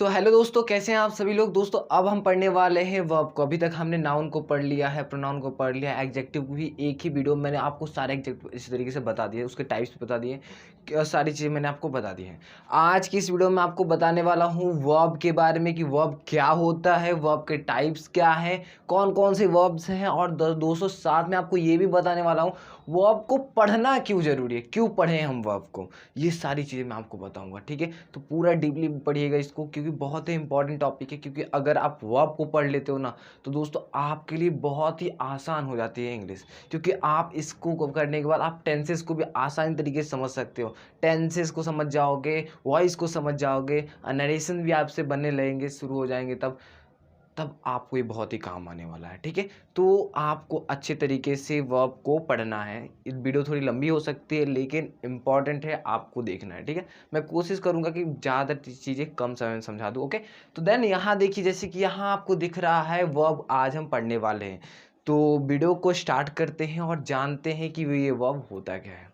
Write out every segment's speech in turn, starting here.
Hello दोस्तों, कैसे हैं आप सभी लोग। दोस्तों अब हम पढ़ने वाले हैं वर्ब को। अभी तक हमने नाउन को पढ़ लिया है, प्रोनाउन को पढ़ लिया है, एडजेक्टिव को भी एक ही वीडियो में मैंने आपको सारे एडजेक्टिव इसी तरीके से बता दिए, उसके टाइप्स भी बता दिए, सारी चीज़ें मैंने आपको बता दी हैं। आज की इस वीडियो में आपको बताने वाला हूँ वर्ब के बारे में कि वर्ब क्या होता है, वर्ब के टाइप्स क्या हैं, कौन कौन से वर्ब्स हैं, और दोस्तों साथ में आपको ये भी बताने वाला हूँ वर्ब को पढ़ना क्यों ज़रूरी है, क्यों पढ़ें हम वर्ब को। ये सारी चीज़ें मैं आपको बताऊंगा, ठीक है। तो पूरा डीपली पढ़िएगा इसको, क्योंकि बहुत ही इंपॉर्टेंट टॉपिक है। क्योंकि अगर आप वर्ब को पढ़ लेते हो ना, तो दोस्तों आपके लिए बहुत ही आसान हो जाती है इंग्लिश। क्योंकि आप इसको करने के बाद आप टेंसेस को भी आसानी तरीके से समझ सकते हो। टेंसेस को समझ जाओगे, वॉइस को समझ जाओगे, नरेशन भी आपसे बनने लगेंगे, शुरू हो जाएंगे, तब आपको ये बहुत ही काम आने वाला है, ठीक है। तो आपको अच्छे तरीके से वर्ब को पढ़ना है। ये वीडियो थोड़ी लंबी हो सकती है, लेकिन इम्पॉर्टेंट है, आपको देखना है, ठीक है। मैं कोशिश करूंगा कि ज़्यादा चीज़ें कम समय में समझा दूँ, ओके। तो देन यहाँ देखिए, जैसे कि यहाँ आपको दिख रहा है वर्ब आज हम पढ़ने वाले हैं। तो वीडियो को स्टार्ट करते हैं और जानते हैं कि ये वर्ब होता क्या है।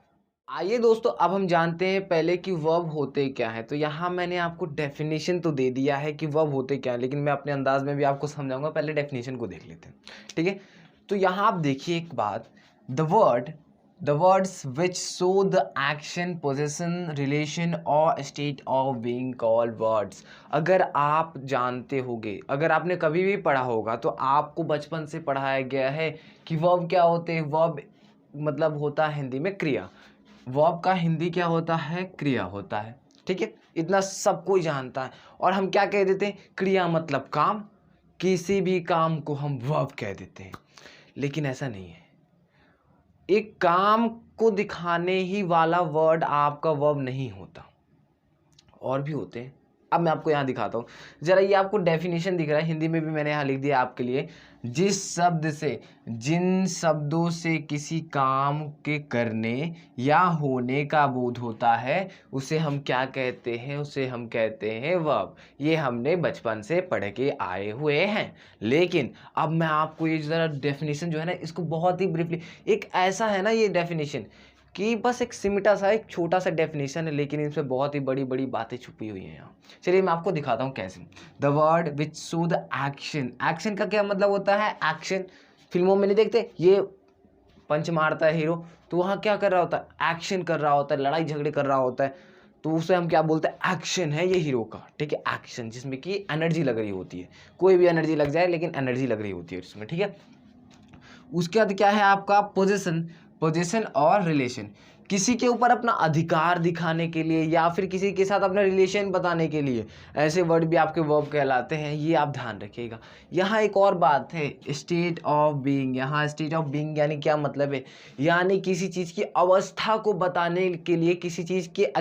आइए दोस्तों, अब हम जानते हैं पहले कि वर्ब होते क्या हैं। तो यहाँ मैंने आपको डेफिनेशन तो दे दिया है कि वर्ब होते क्या हैं, लेकिन मैं अपने अंदाज में भी आपको समझाऊंगा। पहले डेफिनेशन को देख लेते हैं, ठीक है। तो यहाँ आप देखिए एक बात, the words which show the action, position, relation और state of being called words. अगर आप जानते होगे, अगर आपने कभी भी पढ़ा होगा, तो आपको बचपन से पढ़ाया गया है कि वर्ब क्या होते हैं। वर्ब मतलब होता है हिंदी में क्रिया। वर्ब का हिंदी क्या होता है, क्रिया होता है, ठीक है। इतना सब कोई जानता है। और हम क्या कह देते हैं, क्रिया मतलब काम, किसी भी काम को हम वर्ब कह देते हैं। लेकिन ऐसा नहीं है। एक काम को दिखाने ही वाला वर्ड आपका वर्ब नहीं होता, और भी होते हैं। अब मैं आपको यहाँ दिखाता हूँ जरा। ये आपको डेफिनेशन दिख रहा है, हिंदी में भी मैंने यहाँ लिख दिया आपके लिए। जिस शब्द से, जिन शब्दों से किसी काम के करने या होने का बोध होता है, उसे हम क्या कहते हैं, उसे हम कहते हैं वर्ब। ये हमने बचपन से पढ़ के आए हुए हैं। लेकिन अब मैं आपको ये जरा डेफिनेशन जो है ना, इसको बहुत ही ब्रीफली, एक ऐसा है ना ये डेफिनेशन कि बस एक सिमटा सा, एक छोटा सा डेफिनेशन है, लेकिन इसमें बहुत ही बड़ी बड़ी बातें छुपी हुई हैं यहाँ। चलिए मैं आपको दिखाता हूँ कैसे। The word which show the action. Action का क्या मतलब होता है, एक्शन। फिल्मों में नहीं देखते, ये पंच मारता है हीरो, तो वहाँ क्या कर रहा होता है, एक्शन कर रहा होता है, लड़ाई झगड़े कर रहा होता है। तो उसे हम क्या बोलते हैं, एक्शन है ये हीरो का, ठीक है। एक्शन जिसमें कि एनर्जी लग रही होती है, कोई भी एनर्जी लग जाए, लेकिन एनर्जी लग रही होती है इसमें, ठीक है। उसके बाद क्या है आपका, पोजीशन। पोजीशन और रिलेशन, किसी के ऊपर अपना अधिकार दिखाने के लिए, या फिर किसी के साथ अपना रिलेशन बताने के लिए, ऐसे वर्ड भी आपके वर्ब कहलाते हैं। ये आप ध्यान रखिएगा। यहाँ एक और बात है, स्टेट ऑफ बीइंग। यहाँ स्टेट ऑफ बीइंग यानी क्या मतलब है, यानी किसी चीज़ की अवस्था को बताने के लिए, किसी चीज़ के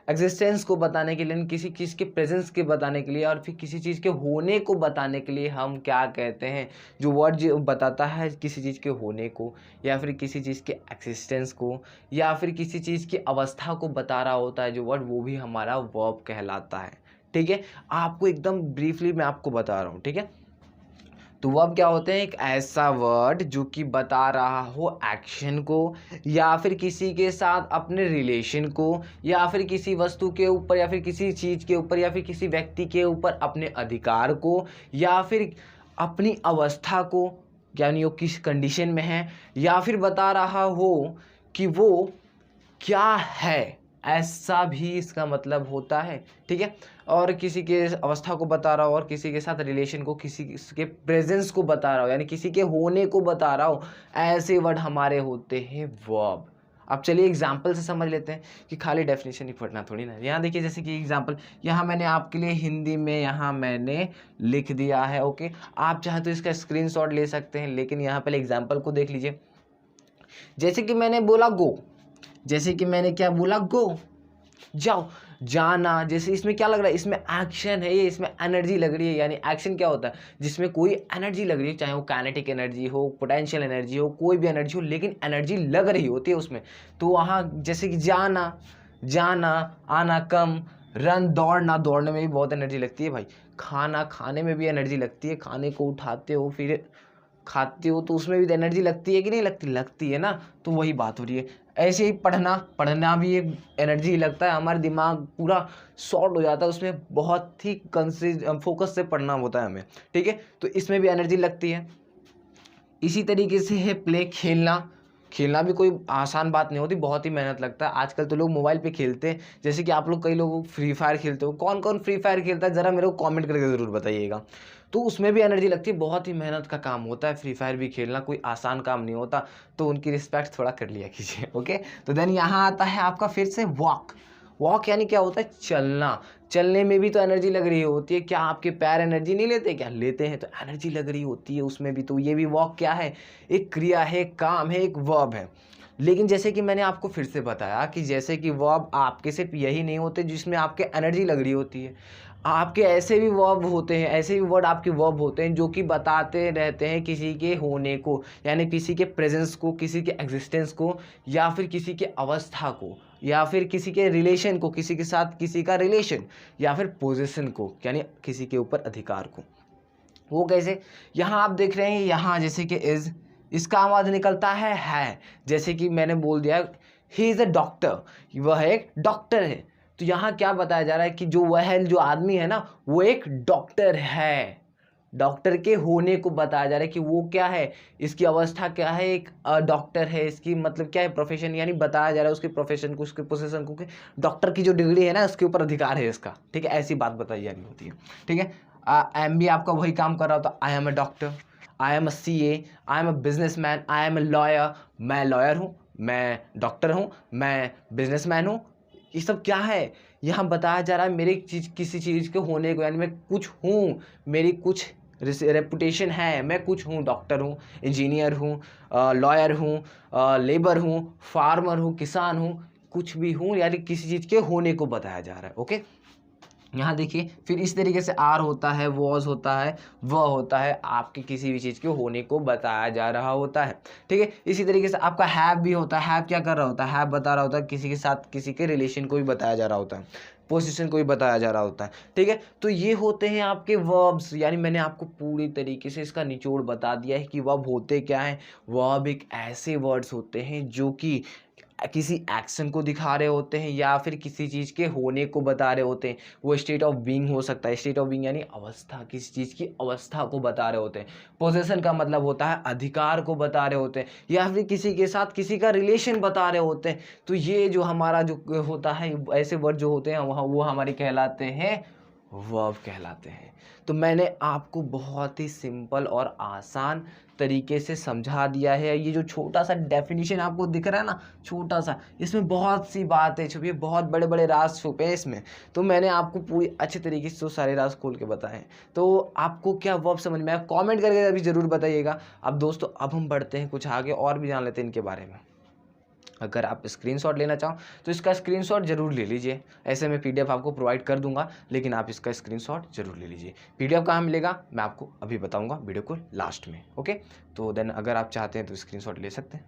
एग्जिस्टेंस को बताने के लिए, किसी चीज़ के प्रेजेंस के बताने के लिए, और फिर किसी चीज़ के होने को बताने के लिए हम क्या कहते हैं, जो वर्ड जो बताता है किसी चीज़ के होने को, या फिर किसी चीज़ के एक्सिस्टेंस को, या फिर किसी चीज़ की अवस्था को बता रहा होता है जो वर्ड, वो भी हमारा वर्ब कहलाता है, ठीक है। आपको एकदम ब्रीफली मैं आपको बता रहा हूँ, ठीक है। तो वर्ब क्या होते हैं, एक ऐसा वर्ड जो कि बता रहा हो एक्शन को, या फिर किसी के साथ अपने रिलेशन को, या फिर किसी वस्तु के ऊपर, या फिर किसी चीज़ के ऊपर, या फिर किसी व्यक्ति के ऊपर अपने अधिकार को, या फिर अपनी अवस्था को, यानी वो किस कंडीशन में है, या फिर बता रहा हो कि वो क्या है, ऐसा भी इसका मतलब होता है, ठीक है। और किसी के अवस्था को बता रहा हो, और किसी के साथ रिलेशन को, किसी के प्रेजेंस को बता रहा हो, यानी किसी के होने को बता रहा हो, ऐसे वर्ड हमारे होते हैं वर्ब। अब चलिए एग्जाम्पल से समझ लेते हैं कि खाली डेफिनेशन ही पढ़ना थोड़ी ना। यहाँ देखिए, जैसे कि एग्जाम्पल यहाँ मैंने आपके लिए हिंदी में यहाँ मैंने लिख दिया है, ओके। आप चाहे तो इसका स्क्रीनशॉट ले सकते हैं, लेकिन यहाँ पहले एग्जाम्पल को देख लीजिए। जैसे कि मैंने बोला गो, जैसे कि मैंने क्या बोला, गो, जाओ, जाना। जैसे इसमें क्या लग रहा है, इसमें एक्शन है, ये इसमें एनर्जी लग रही है। यानी एक्शन क्या होता है, जिसमें कोई एनर्जी लग रही है, चाहे वो काइनेटिक एनर्जी हो, पोटेंशियल एनर्जी हो, कोई भी एनर्जी हो, लेकिन एनर्जी लग रही होती है उसमें। तो वहाँ जैसे कि जाना, जाना, आना, कम, रन, दौड़ना, दौड़ने में भी बहुत एनर्जी लगती है भाई। खाना खाने में भी एनर्जी लगती है, खाने को उठाते हो, फिर खाते हो तो उसमें भी तो एनर्जी लगती है कि नहीं लगती, लगती है ना। तो वही बात हो रही है। ऐसे ही पढ़ना भी एक एनर्जी लगता है, हमारा दिमाग पूरा शॉर्ट हो जाता है, उसमें बहुत ही फोकस से पढ़ना होता है हमें, ठीक है। तो इसमें भी एनर्जी लगती है। इसी तरीके से है प्ले, खेलना। खेलना भी कोई आसान बात नहीं होती, बहुत ही मेहनत लगता है। आजकल तो लोग मोबाइल पे खेलते हैं, जैसे कि आप लोग कई लोग फ्री फायर खेलते हो। कौन कौन फ्री फायर खेलता है ज़रा मेरे को कमेंट करके ज़रूर बताइएगा। तो उसमें भी एनर्जी लगती है, बहुत ही मेहनत का काम होता है फ्री फायर भी खेलना, कोई आसान काम नहीं होता। तो उनकी रिस्पेक्ट थोड़ा कर लिया कीजिए, ओके। तो देन यहाँ आता है आपका फिर से वॉक। वॉक यानी क्या होता है, चलना। चलने में भी तो एनर्जी लग रही होती है, क्या आपके पैर एनर्जी नहीं लेते, क्या लेते हैं, तो एनर्जी लग रही होती है उसमें भी। तो ये भी वॉक क्या है, एक क्रिया है, एक काम है, एक वर्ब है। लेकिन जैसे कि मैंने आपको फिर से बताया कि जैसे कि वर्ब आपके सिर्फ यही नहीं होते जिसमें आपके एनर्जी लग रही होती है, आपके ऐसे भी वर्ब होते हैं, ऐसे भी वर्ड आपके वर्ब होते हैं जो कि बताते रहते हैं किसी के होने को, यानी किसी के प्रेजेंस को, किसी के एग्जिस्टेंस को, या फिर किसी के अवस्था को, या फिर किसी के रिलेशन को, किसी के साथ किसी का रिलेशन, या फिर पोजीशन को, यानी किसी के ऊपर अधिकार को। वो कैसे, यहाँ आप देख रहे हैं, यहाँ जैसे कि इज, इसका आवाज निकलता है। जैसे कि मैंने बोल दिया ही इज अ डॉक्टर, वह एक डॉक्टर है। तो यहाँ क्या बताया जा रहा है कि जो वह है, जो आदमी है ना, वो एक डॉक्टर है। डॉक्टर के होने को बताया जा रहा है कि वो क्या है, इसकी अवस्था क्या है, एक डॉक्टर है। इसकी मतलब क्या है, प्रोफेशन, यानी बताया जा रहा है उसके प्रोफेशन को, उसके पोजीशन को, कि डॉक्टर की जो डिग्री है ना उसके ऊपर अधिकार है इसका, ठीक है। ऐसी बात बताई जा रही होती है, ठीक है। एम भी आपका वही काम कर रहा होता, I am a doctor, I am a CA, I am a businessman, I am a lawyer. मैं लॉयर हूँ, मैं डॉक्टर हूँ, मैं बिजनेसमैन हूँ। ये सब क्या है, यहाँ बताया जा रहा है मेरे चीज, किसी चीज़ के होने को, यानी मैं कुछ हूँ, मेरी कुछ रेपुटेशन है, मैं कुछ हूँ, डॉक्टर हूँ, इंजीनियर हूँ, लॉयर हूँ, लेबर हूँ, फार्मर हूँ, किसान हूँ, कुछ भी हूँ, यानी किसी चीज़ के होने को बताया जा रहा है, ओके। यहाँ देखिए फिर इस तरीके से आर होता है, वॉज होता है, वह होता है, आपके किसी भी चीज़ के होने को बताया जा रहा होता है, ठीक है। इसी तरीके से आपका हैव भी होता है। हैव क्या कर रहा होता है, हैव बता रहा होता है किसी के साथ किसी के रिलेशन को भी बताया जा रहा होता है, पोजीशन को भी बताया जा रहा होता है, ठीक है। तो ये होते हैं आपके वर्ब्स, यानी मैंने आपको पूरी तरीके से इसका निचोड़ बता दिया है कि वर्ब होते क्या हैं। वर्ब एक ऐसे वर्ड्स होते हैं जो कि किसी एक्शन को दिखा रहे होते हैं या फिर किसी चीज़ के होने को बता रहे होते हैं। वो स्टेट ऑफ बीइंग हो सकता है, स्टेट ऑफ बीइंग यानी अवस्था, किसी चीज़ की अवस्था को बता रहे होते हैं। पोजीशन का मतलब होता है अधिकार को बता रहे होते हैं, या फिर किसी के साथ किसी का रिलेशन बता रहे होते हैं। तो ये जो हमारा जो होता है, ऐसे वर्ड जो होते हैं वो हमारे कहलाते हैं वर्ब कहलाते हैं। तो मैंने आपको बहुत ही सिंपल और आसान तरीके से समझा दिया है। ये जो छोटा सा डेफिनेशन आपको दिख रहा है ना, छोटा सा, इसमें बहुत सी बातें छुपी है, बहुत बड़े बड़े राज छुपे हैं इसमें। तो मैंने आपको पूरी अच्छे तरीके से सारे राज खोल के बताए हैं। तो आपको क्या वर्ब समझ में आया, कमेंट करके अभी ज़रूर बताइएगा। अब दोस्तों अब हम बढ़ते हैं कुछ आगे और भी जान लेते हैं इनके बारे में। अगर आप स्क्रीनशॉट लेना चाहो तो इसका स्क्रीनशॉट जरूर ले लीजिए। ऐसे मैं PDF आपको प्रोवाइड कर दूंगा, लेकिन आप इसका स्क्रीनशॉट जरूर ले लीजिए। PDF कहाँ मिलेगा मैं आपको अभी बताऊंगा वीडियो को लास्ट में, ओके। तो देन अगर आप चाहते हैं तो स्क्रीनशॉट ले सकते हैं।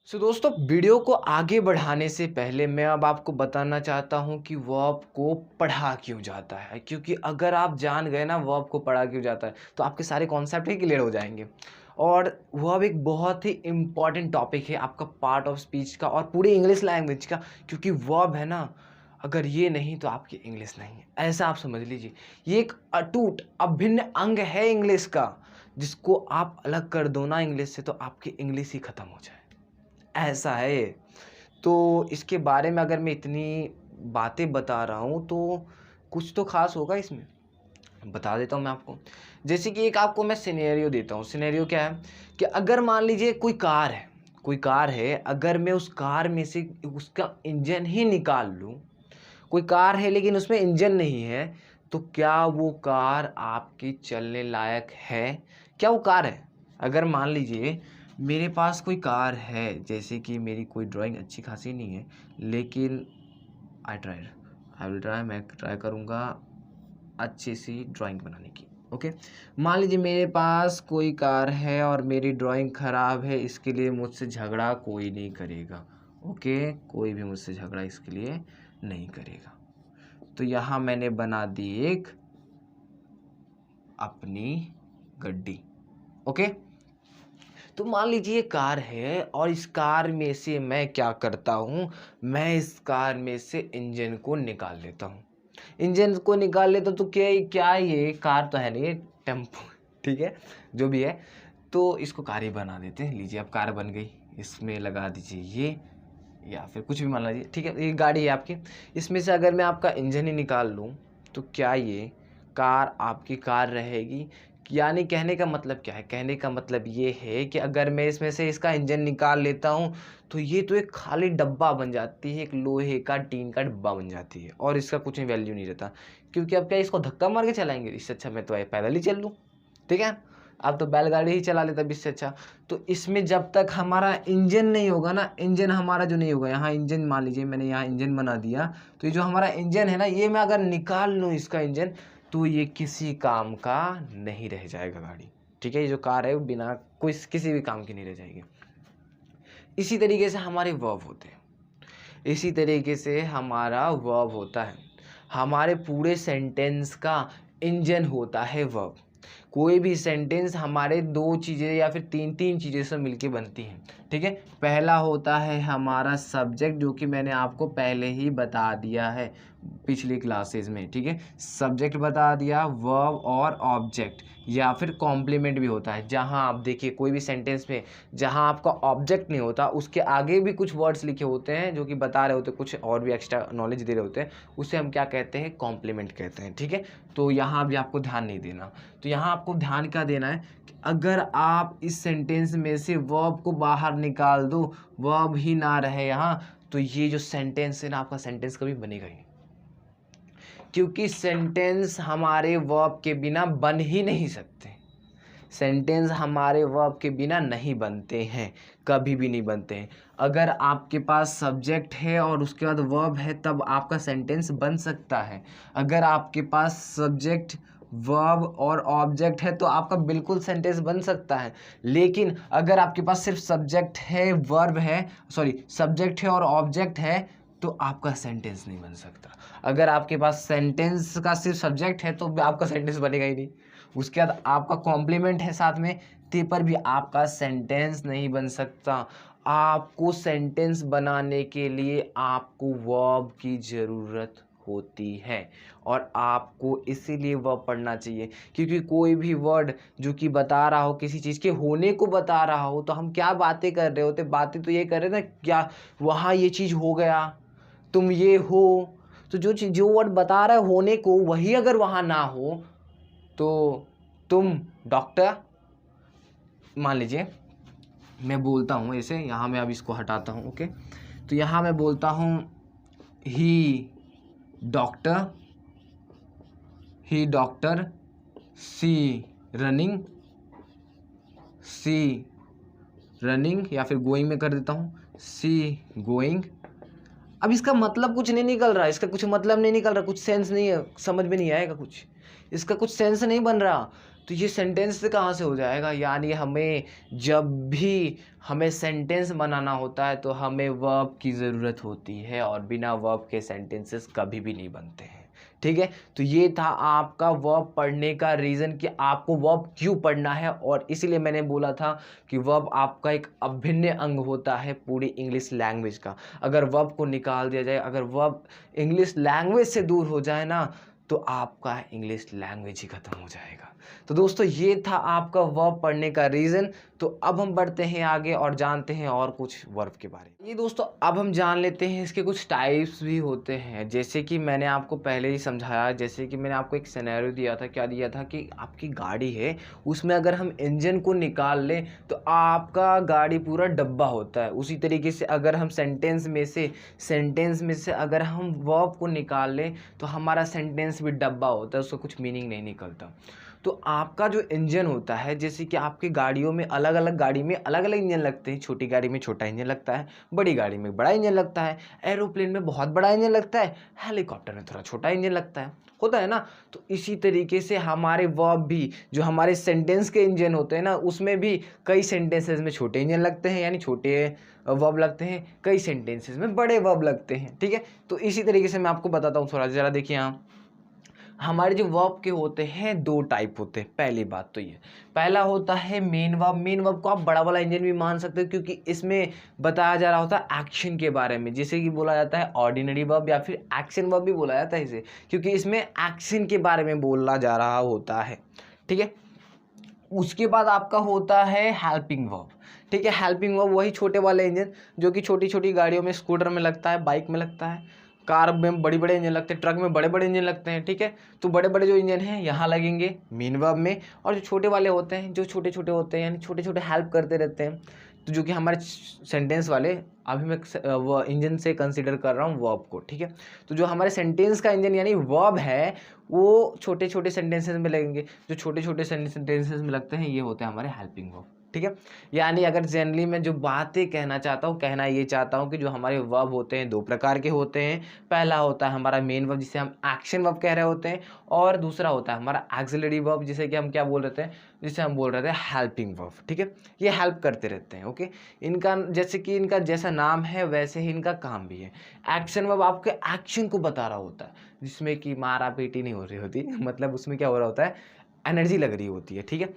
सो दोस्तों वीडियो को आगे बढ़ाने से पहले मैं अब आपको बताना चाहता हूं कि वर्ब को पढ़ा क्यों जाता है, क्योंकि अगर आप जान गए ना वर्ब को पढ़ा क्यों जाता है तो आपके सारे कॉन्सेप्ट ही क्लियर हो जाएंगे। और वर्ब एक बहुत ही इम्पॉर्टेंट टॉपिक है आपका पार्ट ऑफ स्पीच का और पूरी इंग्लिश लैंग्वेज का, क्योंकि वर्ब है ना, अगर ये नहीं तो आपकी इंग्लिश नहीं है, ऐसा आप समझ लीजिए। ये एक अटूट अभिन्न अंग है इंग्लिश का, जिसको आप अलग कर दो ना इंग्लिश से तो आपकी इंग्लिश ही खत्म हो जाए, ऐसा है ये। तो इसके बारे में अगर मैं इतनी बातें बता रहा हूँ तो कुछ तो खास होगा इसमें, बता देता हूँ मैं आपको। जैसे कि एक आपको मैं सिनेरियो देता हूँ। सिनेरियो क्या है कि अगर मान लीजिए कोई कार है, कोई कार है, अगर मैं उस कार में से उसका इंजन ही निकाल लूँ, कोई कार है लेकिन उसमें इंजन नहीं है, तो क्या वो कार आपकी चलने लायक है? क्या वो कार है? अगर मान लीजिए मेरे पास कोई कार है, जैसे कि मेरी कोई ड्राइंग अच्छी खासी नहीं है, लेकिन आई विल ट्राई, मैं ट्राई करूँगा अच्छी सी ड्राइंग बनाने की, ओके। मान लीजिए मेरे पास कोई कार है और मेरी ड्राइंग ख़राब है, इसके लिए मुझसे झगड़ा कोई नहीं करेगा, ओके। कोई भी मुझसे झगड़ा इसके लिए नहीं करेगा। तो यहाँ मैंने बना दी एक अपनी गड्डी, ओके। तो मान लीजिए ये कार है और इस कार में से मैं क्या करता हूँ, मैं इस कार में से इंजन को निकाल लेता हूँ। इंजन को निकाल लेता हूँ तो क्या ये कार तो है नहीं, ये टेम्पो ठीक है, जो भी है। तो इसको कार ही बना देते हैं। लीजिए अब कार बन गई, इसमें लगा दीजिए ये, या फिर कुछ भी मान लीजिए, ठीक है। ये गाड़ी है आपकी, इसमें से अगर मैं आपका इंजन ही निकाल लूँ तो क्या ये कार आपकी कार रहेगी? यानी कहने का मतलब क्या है, कहने का मतलब ये है कि अगर मैं इसमें से इसका इंजन निकाल लेता हूँ तो ये तो एक खाली डब्बा बन जाती है, एक लोहे का टीन का डब्बा बन जाती है और इसका कुछ वैल्यू नहीं रहता। क्योंकि अब क्या इसको धक्का मार के चलाएंगे, इससे अच्छा मैं तो पैदल ही चल लूँ, ठीक है। अब तो बैलगाड़ी ही चला लेता इससे अच्छा। तो इसमें जब तक हमारा इंजन नहीं होगा ना, इंजन हमारा जो नहीं होगा, यहाँ इंजन मान लीजिए मैंने यहाँ इंजन बना दिया, तो ये जो हमारा इंजन है ना, ये मैं अगर निकाल लूँ इसका इंजन, तो ये किसी काम का नहीं रह जाएगा गाड़ी, ठीक है। ये जो कार है वो बिना कोई किसी भी काम की नहीं रह जाएगी। इसी तरीके से हमारे वर्ब होते हैं, इसी तरीके से हमारा वर्ब होता है। हमारे पूरे सेंटेंस का इंजन होता है वर्ब। कोई भी सेंटेंस हमारे दो चीज़ें या फिर तीन चीज़ें से मिलके बनती हैं, ठीक है। पहला होता है हमारा सब्जेक्ट, जो कि मैंने आपको पहले ही बता दिया है पिछली क्लासेस में, ठीक है। सब्जेक्ट बता दिया, वर्ब और ऑब्जेक्ट या फिर कॉम्प्लीमेंट भी होता है। जहां आप देखिए कोई भी सेंटेंस में जहां आपका ऑब्जेक्ट नहीं होता, उसके आगे भी कुछ वर्ड्स लिखे होते हैं जो कि बता रहे होते हैं, कुछ और भी एक्स्ट्रा नॉलेज दे रहे होते हैं, उसे हम क्या कहते हैं, कॉम्प्लीमेंट कहते हैं, ठीक है। तो यहाँ भी आपको ध्यान नहीं देना। तो यहाँ आपको ध्यान क्या देना है कि अगर आप इस सेंटेंस में से वर्ब को बाहर निकाल दो, वर्ब ही ना रहे यहाँ, तो ये जो सेंटेंस है ना, आपका सेंटेंस कभी बनेगा ही नहीं। क्योंकि सेंटेंस हमारे वर्ब के बिना बन ही नहीं सकते। सेंटेंस हमारे वर्ब के बिना नहीं बनते हैं, कभी भी नहीं बनते हैं। अगर आपके पास सब्जेक्ट है और उसके बाद वर्ब है, तब आपका सेंटेंस बन सकता है। अगर आपके पास सब्जेक्ट, वर्ब और ऑब्जेक्ट है तो आपका बिल्कुल सेंटेंस बन सकता है। लेकिन अगर आपके पास सिर्फ सब्जेक्ट है, वर्ब है, सब्जेक्ट है और ऑब्जेक्ट है, तो आपका सेंटेंस नहीं बन सकता। अगर आपके पास सेंटेंस का सिर्फ सब्जेक्ट है तो आपका सेंटेंस बनेगा ही नहीं। उसके बाद आपका कॉम्प्लीमेंट है साथ में, ते पर भी आपका सेंटेंस नहीं बन सकता। आपको सेंटेंस बनाने के लिए आपको वर्ब की ज़रूरत होती है और आपको इसीलिए वर्ब पढ़ना चाहिए। क्योंकि कोई भी वर्ड जो कि बता रहा हो, किसी चीज़ के होने को बता रहा हो, तो हम क्या बातें कर रहे होते, बातें तो ये कर रहे थे ना, क्या वहाँ ये चीज़ हो गया, तुम ये हो। तो जो वर्ड बता रहा है होने को, वही अगर वहाँ ना हो, तो तुम डॉक्टर, मान लीजिए मैं बोलता हूँ ऐसे, यहाँ मैं अब इसको हटाता हूँ, ओके। तो यहाँ मैं बोलता हूँ ही डॉक्टर, सी रनिंग, या फिर गोइंग में कर देता हूँ, सी गोइंग। अब इसका मतलब कुछ नहीं निकल रहा, इसका कुछ मतलब नहीं निकल रहा, कुछ सेंस नहीं है, समझ में नहीं आएगा कुछ, इसका कुछ सेंस नहीं बन रहा। तो ये सेंटेंस से कहाँ से हो जाएगा? यानी हमें जब भी हमें सेंटेंस बनाना होता है तो हमें वर्ब की ज़रूरत होती है और बिना वर्ब के सेंटेंसेस कभी भी नहीं बनते हैं, ठीक है। तो ये था आपका वर्ब पढ़ने का रीज़न कि आपको वर्ब क्यों पढ़ना है, और इसीलिए मैंने बोला था कि वर्ब आपका एक अभिन्न अंग होता है पूरी इंग्लिश लैंग्वेज का। अगर वर्ब को निकाल दिया जाए, अगर वर्ब इंग्लिश लैंग्वेज से दूर हो जाए ना, तो आपका इंग्लिश लैंग्वेज ही खत्म हो जाएगा। तो दोस्तों ये था आपका वर्ब पढ़ने का रीज़न। तो अब हम बढ़ते हैं आगे और जानते हैं और कुछ वर्ब के बारे में। ये दोस्तों अब हम जान लेते हैं इसके कुछ टाइप्स भी होते हैं, जैसे कि मैंने आपको पहले ही समझाया। जैसे कि मैंने आपको एक सिनेरियो दिया था, क्या दिया था कि आपकी गाड़ी है, उसमें अगर हम इंजन को निकाल लें तो आपका गाड़ी पूरा डब्बा होता है। उसी तरीके से अगर हम सेंटेंस में से अगर हम वर्ब को निकाल लें तो हमारा सेंटेंस भी डब्बा होता है, उसका कुछ मीनिंग नहीं निकलता। तो आपका जो इंजन होता है, जैसे कि आपकी गाड़ियों में अलग अलग इंजन लगते हैं। छोटी गाड़ी में छोटा इंजन लगता है, बड़ी गाड़ी में बड़ा इंजन लगता है, एरोप्लेन में बहुत बड़ा इंजन लगता है, हेलीकॉप्टर में थोड़ा छोटा इंजन लगता है, होता है ना। तो इसी तरीके से हमारे वर्ब भी, जो हमारे सेंटेंस के इंजन होते हैं ना, उसमें भी कई सेंटेंसेस में छोटे इंजन लगते हैं, यानी छोटे वर्ब लगते हैं, कई सेंटेंसेस में बड़े वर्ब लगते हैं, ठीक है। तो इसी तरीके से मैं आपको बताता हूँ थोड़ा, ज़रा देखिए यहाँ हमारे जो वर्ब के होते हैं दो टाइप होते हैं। पहली बात तो ये, पहला होता है मेन वर्ब। मेन वर्ब को आप बड़ा वाला इंजन भी मान सकते हो, क्योंकि इसमें बताया जा रहा होता है एक्शन के बारे में, जिसे कि बोला जाता है ऑर्डिनरी वर्ब या फिर एक्शन वर्ब भी बोला जाता है इसे, क्योंकि इसमें एक्शन के बारे में बोला जा रहा होता है। ठीक है, उसके बाद आपका होता है हेल्पिंग वर्ब। ठीक है, हेल्पिंग वर्ब वही छोटे वाले इंजन जो कि छोटी छोटी गाड़ियों में, स्कूटर में लगता है, बाइक में लगता है, कार में बड़ी बड़े इंजन लगते हैं, ट्रक में बड़े बड़े इंजन लगते हैं। ठीक है, तो बड़े बड़े जो इंजन हैं यहाँ लगेंगे मेन वर्ब में, और जो छोटे वाले होते हैं, जो छोटे छोटे होते हैं, यानी छोटे छोटे हेल्प करते रहते हैं, तो जो कि हमारे सेंटेंस वाले, अभी मैं वो इंजन से कंसीडर कर रहा हूँ वर्ब को। ठीक है, तो जो हमारे सेंटेंस का इंजन यानी वर्ब है वो छोटे छोटे सेंटेंसेस में लगेंगे। जो छोटे छोटे सेंटेंसेस में लगते हैं ये होते हैं हमारे हेल्पिंग वर्ब। ठीक है, यानी अगर जनरली मैं जो बातें कहना चाहता हूँ, कहना ये चाहता हूँ कि जो हमारे वर्ब होते हैं दो प्रकार के होते हैं। पहला होता है हमारा मेन वर्ब, जिसे हम एक्शन वर्ब कह रहे होते हैं, और दूसरा होता है हमारा एक्सिलरी वर्ब, जिसे कि हम क्या बोल रहे थे, जिसे हम बोल रहे थे हेल्पिंग वर्ब। ठीक है, ये हेल्प करते रहते हैं। ओके, इनका जैसे कि इनका जैसा नाम है वैसे ही इनका काम भी है। एक्शन वर्ब आपके एक्शन को बता रहा होता है, जिसमें कि मारा पीटी नहीं हो रही होती मतलब उसमें क्या हो रहा होता है, एनर्जी लग रही होती है। ठीक है,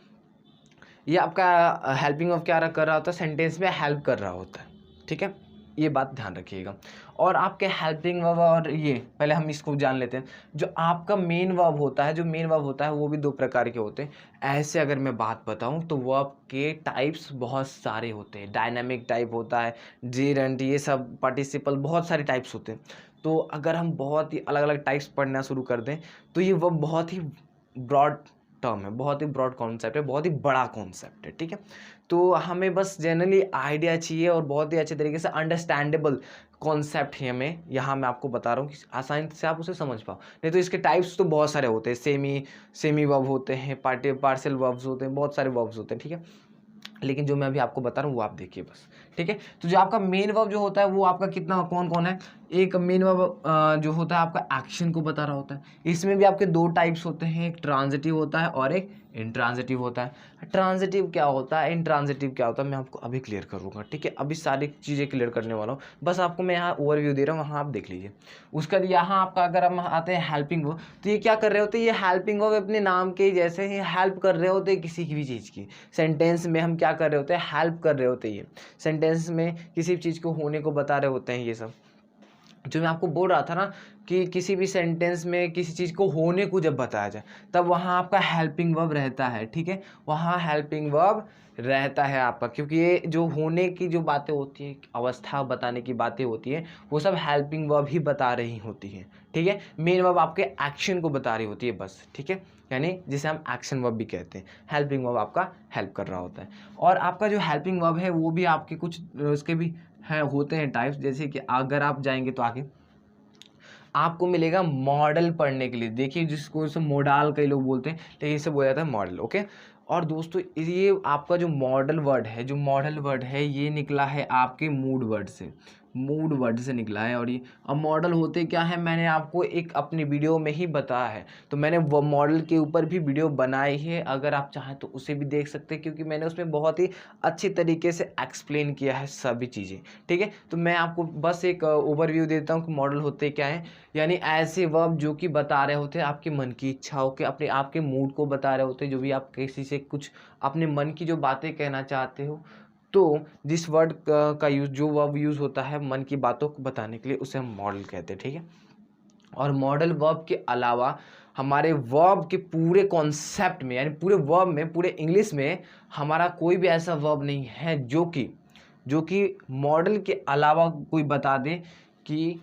ये आपका हेल्पिंग वर्ब क्या कर रहा होता है, सेंटेंस में हेल्प कर रहा होता है। ठीक है, ये बात ध्यान रखिएगा। और आपके हेल्पिंग वर्ब और ये पहले हम इसको जान लेते हैं। जो आपका मेन वर्ब होता है, जो मेन वर्ब होता है वो भी दो प्रकार के होते हैं। ऐसे अगर मैं बात बताऊं तो वर्ब के टाइप्स बहुत सारे होते हैं। डायनामिक टाइप होता है, जेरेंट, ये सब पार्टिसिपल, बहुत सारे टाइप्स होते हैं। तो अगर हम बहुत ही अलग अलग टाइप्स पढ़ना शुरू कर दें तो ये वर्ब बहुत ही ब्रॉड टर्म है, बहुत ही ब्रॉड कॉन्सेप्ट है, बहुत ही बड़ा कॉन्सेप्ट है। ठीक है, तो हमें बस जनरली आइडिया चाहिए और बहुत ही अच्छे तरीके से अंडरस्टैंडेबल कॉन्सेप्ट है हमें, यहाँ मैं आपको बता रहा हूँ कि आसानी से आप उसे समझ पाओ। नहीं तो इसके टाइप्स तो बहुत सारे होते हैं, सेमी वर्ब होते हैं, पार्शियल वर्ब्स होते हैं, बहुत सारे वर्ब्स होते हैं। ठीक है, लेकिन जो मैं अभी आपको बता रहा हूँ वो आप देखिए बस। ठीक है, तो जो आपका मेन वर्ब जो होता है वो आपका कितना कौन कौन है। एक मेन वर्ब जो होता है आपका एक्शन को बता रहा होता है। इसमें भी आपके दो टाइप्स होते हैं, एक ट्रांजिटिव होता है और एक इंट्रांजिटिव होता है। ट्रांजिटिव क्या होता है, इंट्रांजिटिव क्या होता है, मैं आपको अभी क्लियर करूँगा। ठीक है, अभी सारी चीज़ें क्लियर करने वाला हूँ, बस आपको मैं यहाँ ओवरव्यू दे रहा हूँ, वहाँ आप देख लीजिए। उसका यहाँ आपका अगर हम आते हैं हेल्पिंग वर्ब, तो ये क्या कर रहे होते हैं, ये हेल्पिंग वर्ब अपने नाम के जैसे ही हेल्प कर रहे होते हैं किसी की भी चीज़ की। सेंटेंस में हम क्या कर रहे होते हैं, हेल्प कर रहे होते हैं। ये सेंटेंस में किसी भी चीज़ को होने को बता रहे होते हैं। ये सब जो मैं आपको बोल रहा था ना कि किसी भी सेंटेंस में किसी चीज़ को होने को जब बताया जाए तब वहाँ आपका हेल्पिंग वर्ब रहता है। ठीक है, वहाँ हेल्पिंग वर्ब रहता है आपका, क्योंकि ये जो होने की जो बातें होती हैं, अवस्था बताने की बातें होती हैं, वो सब हेल्पिंग वर्ब ही बता रही होती हैं। ठीक है, मेन वर्ब आपके एक्शन को बता रही होती है बस। ठीक है, यानी जिसे हम एक्शन वर्ब भी कहते हैं। हेल्पिंग वर्ब आपका हेल्प कर रहा होता है। और आपका जो हेल्पिंग वर्ब है वो भी आपके कुछ उसके भी है होते हैं टाइप्स। जैसे कि अगर आप जाएंगे तो आगे आपको मिलेगा मॉडल पढ़ने के लिए। देखिए, जिसको इसे मोडाल कई लोग बोलते हैं, लेकिन इसे बोला जाता है मॉडल। ओके, और दोस्तों ये आपका जो मॉडल वर्ड है, जो मॉडल वर्ड है ये निकला है आपके मूड वर्ड से, मूड वर्ड से निकला है। और ये अब मॉडल होते क्या है, मैंने आपको एक अपनी वीडियो में ही बताया है, तो मैंने वो मॉडल के ऊपर भी वीडियो बनाई है, अगर आप चाहें तो उसे भी देख सकते हैं, क्योंकि मैंने उसमें बहुत ही अच्छी तरीके से एक्सप्लेन किया है सभी चीज़ें। ठीक है, तो मैं आपको बस एक ओवरव्यू देता हूँ कि मॉडल होते क्या हैं। यानी ऐसे वर्ब जो कि बता रहे होते हैं आपके मन की इच्छाओं के, अपने आपके मूड को बता रहे होते हैं, जो भी आप किसी से कुछ अपने मन की जो बातें कहना चाहते हो, तो जिस वर्ड का यूज़, जो वर्ब यूज़ होता है मन की बातों को बताने के लिए, उसे हम मॉडल कहते हैं। ठीक है, और मॉडल वर्ब के अलावा हमारे वर्ब के पूरे कॉन्सेप्ट में, यानी पूरे वर्ब में, पूरे इंग्लिश में हमारा कोई भी ऐसा वर्ब नहीं है जो कि मॉडल के अलावा कोई बता दे कि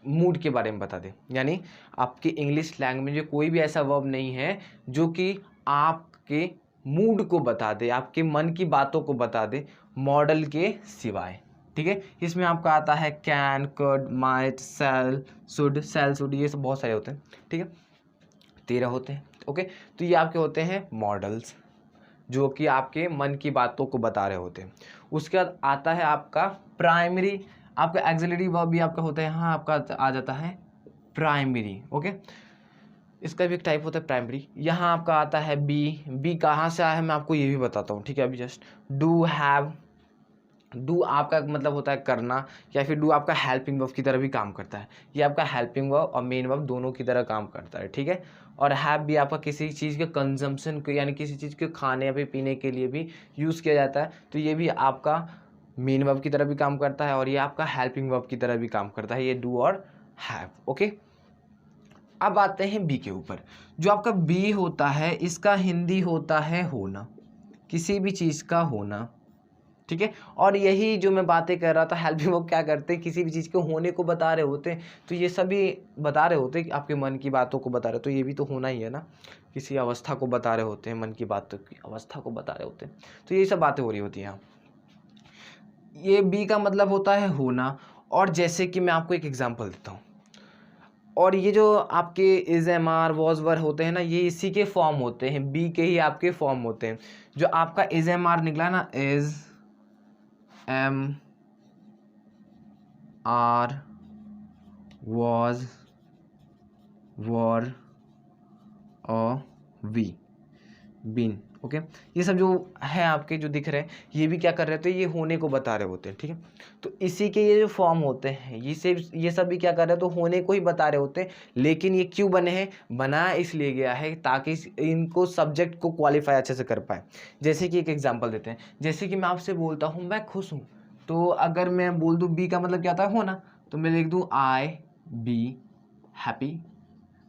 मूड के बारे में बता दे। यानी आपकी इंग्लिश लैंग्वेज में कोई भी ऐसा वर्ब नहीं है जो कि आपके मूड को बता दे, आपके मन की बातों को बता दे, मॉडल के सिवाय। ठीक है, इसमें आपका आता है can, could, might, shall should, ये सब बहुत सारे होते हैं। ठीक है, 13 होते हैं। ओके, तो ये आपके होते हैं मॉडल्स, जो कि आपके मन की बातों को बता रहे होते हैं। उसके बाद आता है आपका प्राइमरी, आपका एक्सिलरी वर्ब भी आपका होता है, यहाँ आपका आ जाता है प्राइमरी। ओके, इसका भी एक टाइप होता है प्राइमरी। यहाँ आपका आता है बी कहाँ से आया है मैं आपको ये भी बताता हूँ। ठीक है, अभी जस्ट डू हैव, डू आपका मतलब होता है करना, या फिर डू आपका हेल्पिंग वर्ब की तरह भी काम करता है। ये आपका हेल्पिंग वर्ब और मेन वर्ब दोनों की तरह काम करता है, ठीक है। और हैव भी आपका किसी चीज़ के कंजम्पशन को, यानी किसी चीज़ के खाने या फिर पीने के लिए भी यूज़ किया जाता है, तो ये भी आपका मेन वर्ब की तरह भी काम करता है और ये आपका हेल्पिंग वर्ब की तरह भी काम करता है, ये डू और हैव, ओके। अब आते हैं बी के ऊपर। जो आपका बी होता है इसका हिंदी होता है होना, किसी भी चीज़ का होना, ठीक है। और यही जो मैं बातें कर रहा था, हेल्पिंग वर्ब क्या करते हैं, किसी भी चीज़ के होने को बता रहे होते हैं, तो ये सभी बता रहे होते हैं कि आपके मन की बातों को बता रहे, तो ये भी तो होना ही है ना, किसी अवस्था को बता रहे होते हैं, मन की बातों की अवस्था को बता रहे होते हैं, तो यही सब बातें हो रही होती हैं यहाँ। ये बी का मतलब होता है होना। और जैसे कि मैं आपको एक एग्जांपल देता हूँ, और ये जो आपके is am are was were होते हैं ना, ये इसी के फॉर्म होते हैं, बी के ही आपके फॉर्म होते हैं। जो आपका इज एम आर निकला ना, is am are was were और वी, बीन, ओके। ये सब जो है आपके जो दिख रहे हैं, ये भी क्या कर रहे होते हैं, ये होने को बता रहे होते हैं, ठीक है। तो इसी के ये जो फॉर्म होते हैं, ये सब भी क्या कर रहे हैं, तो होने को ही बता रहे होते हैं। लेकिन ये क्यों बने हैं, बनाया इसलिए गया है ताकि इनको सब्जेक्ट को क्वालिफाई अच्छे से कर पाए। जैसे कि एक एग्जाम्पल देते हैं, जैसे कि मैं आपसे बोलता हूँ मैं खुश हूँ, तो अगर मैं बोल दूँ बी का मतलब क्या होता है, होना, तो मैं लिख दूँ आई बी हैप्पी।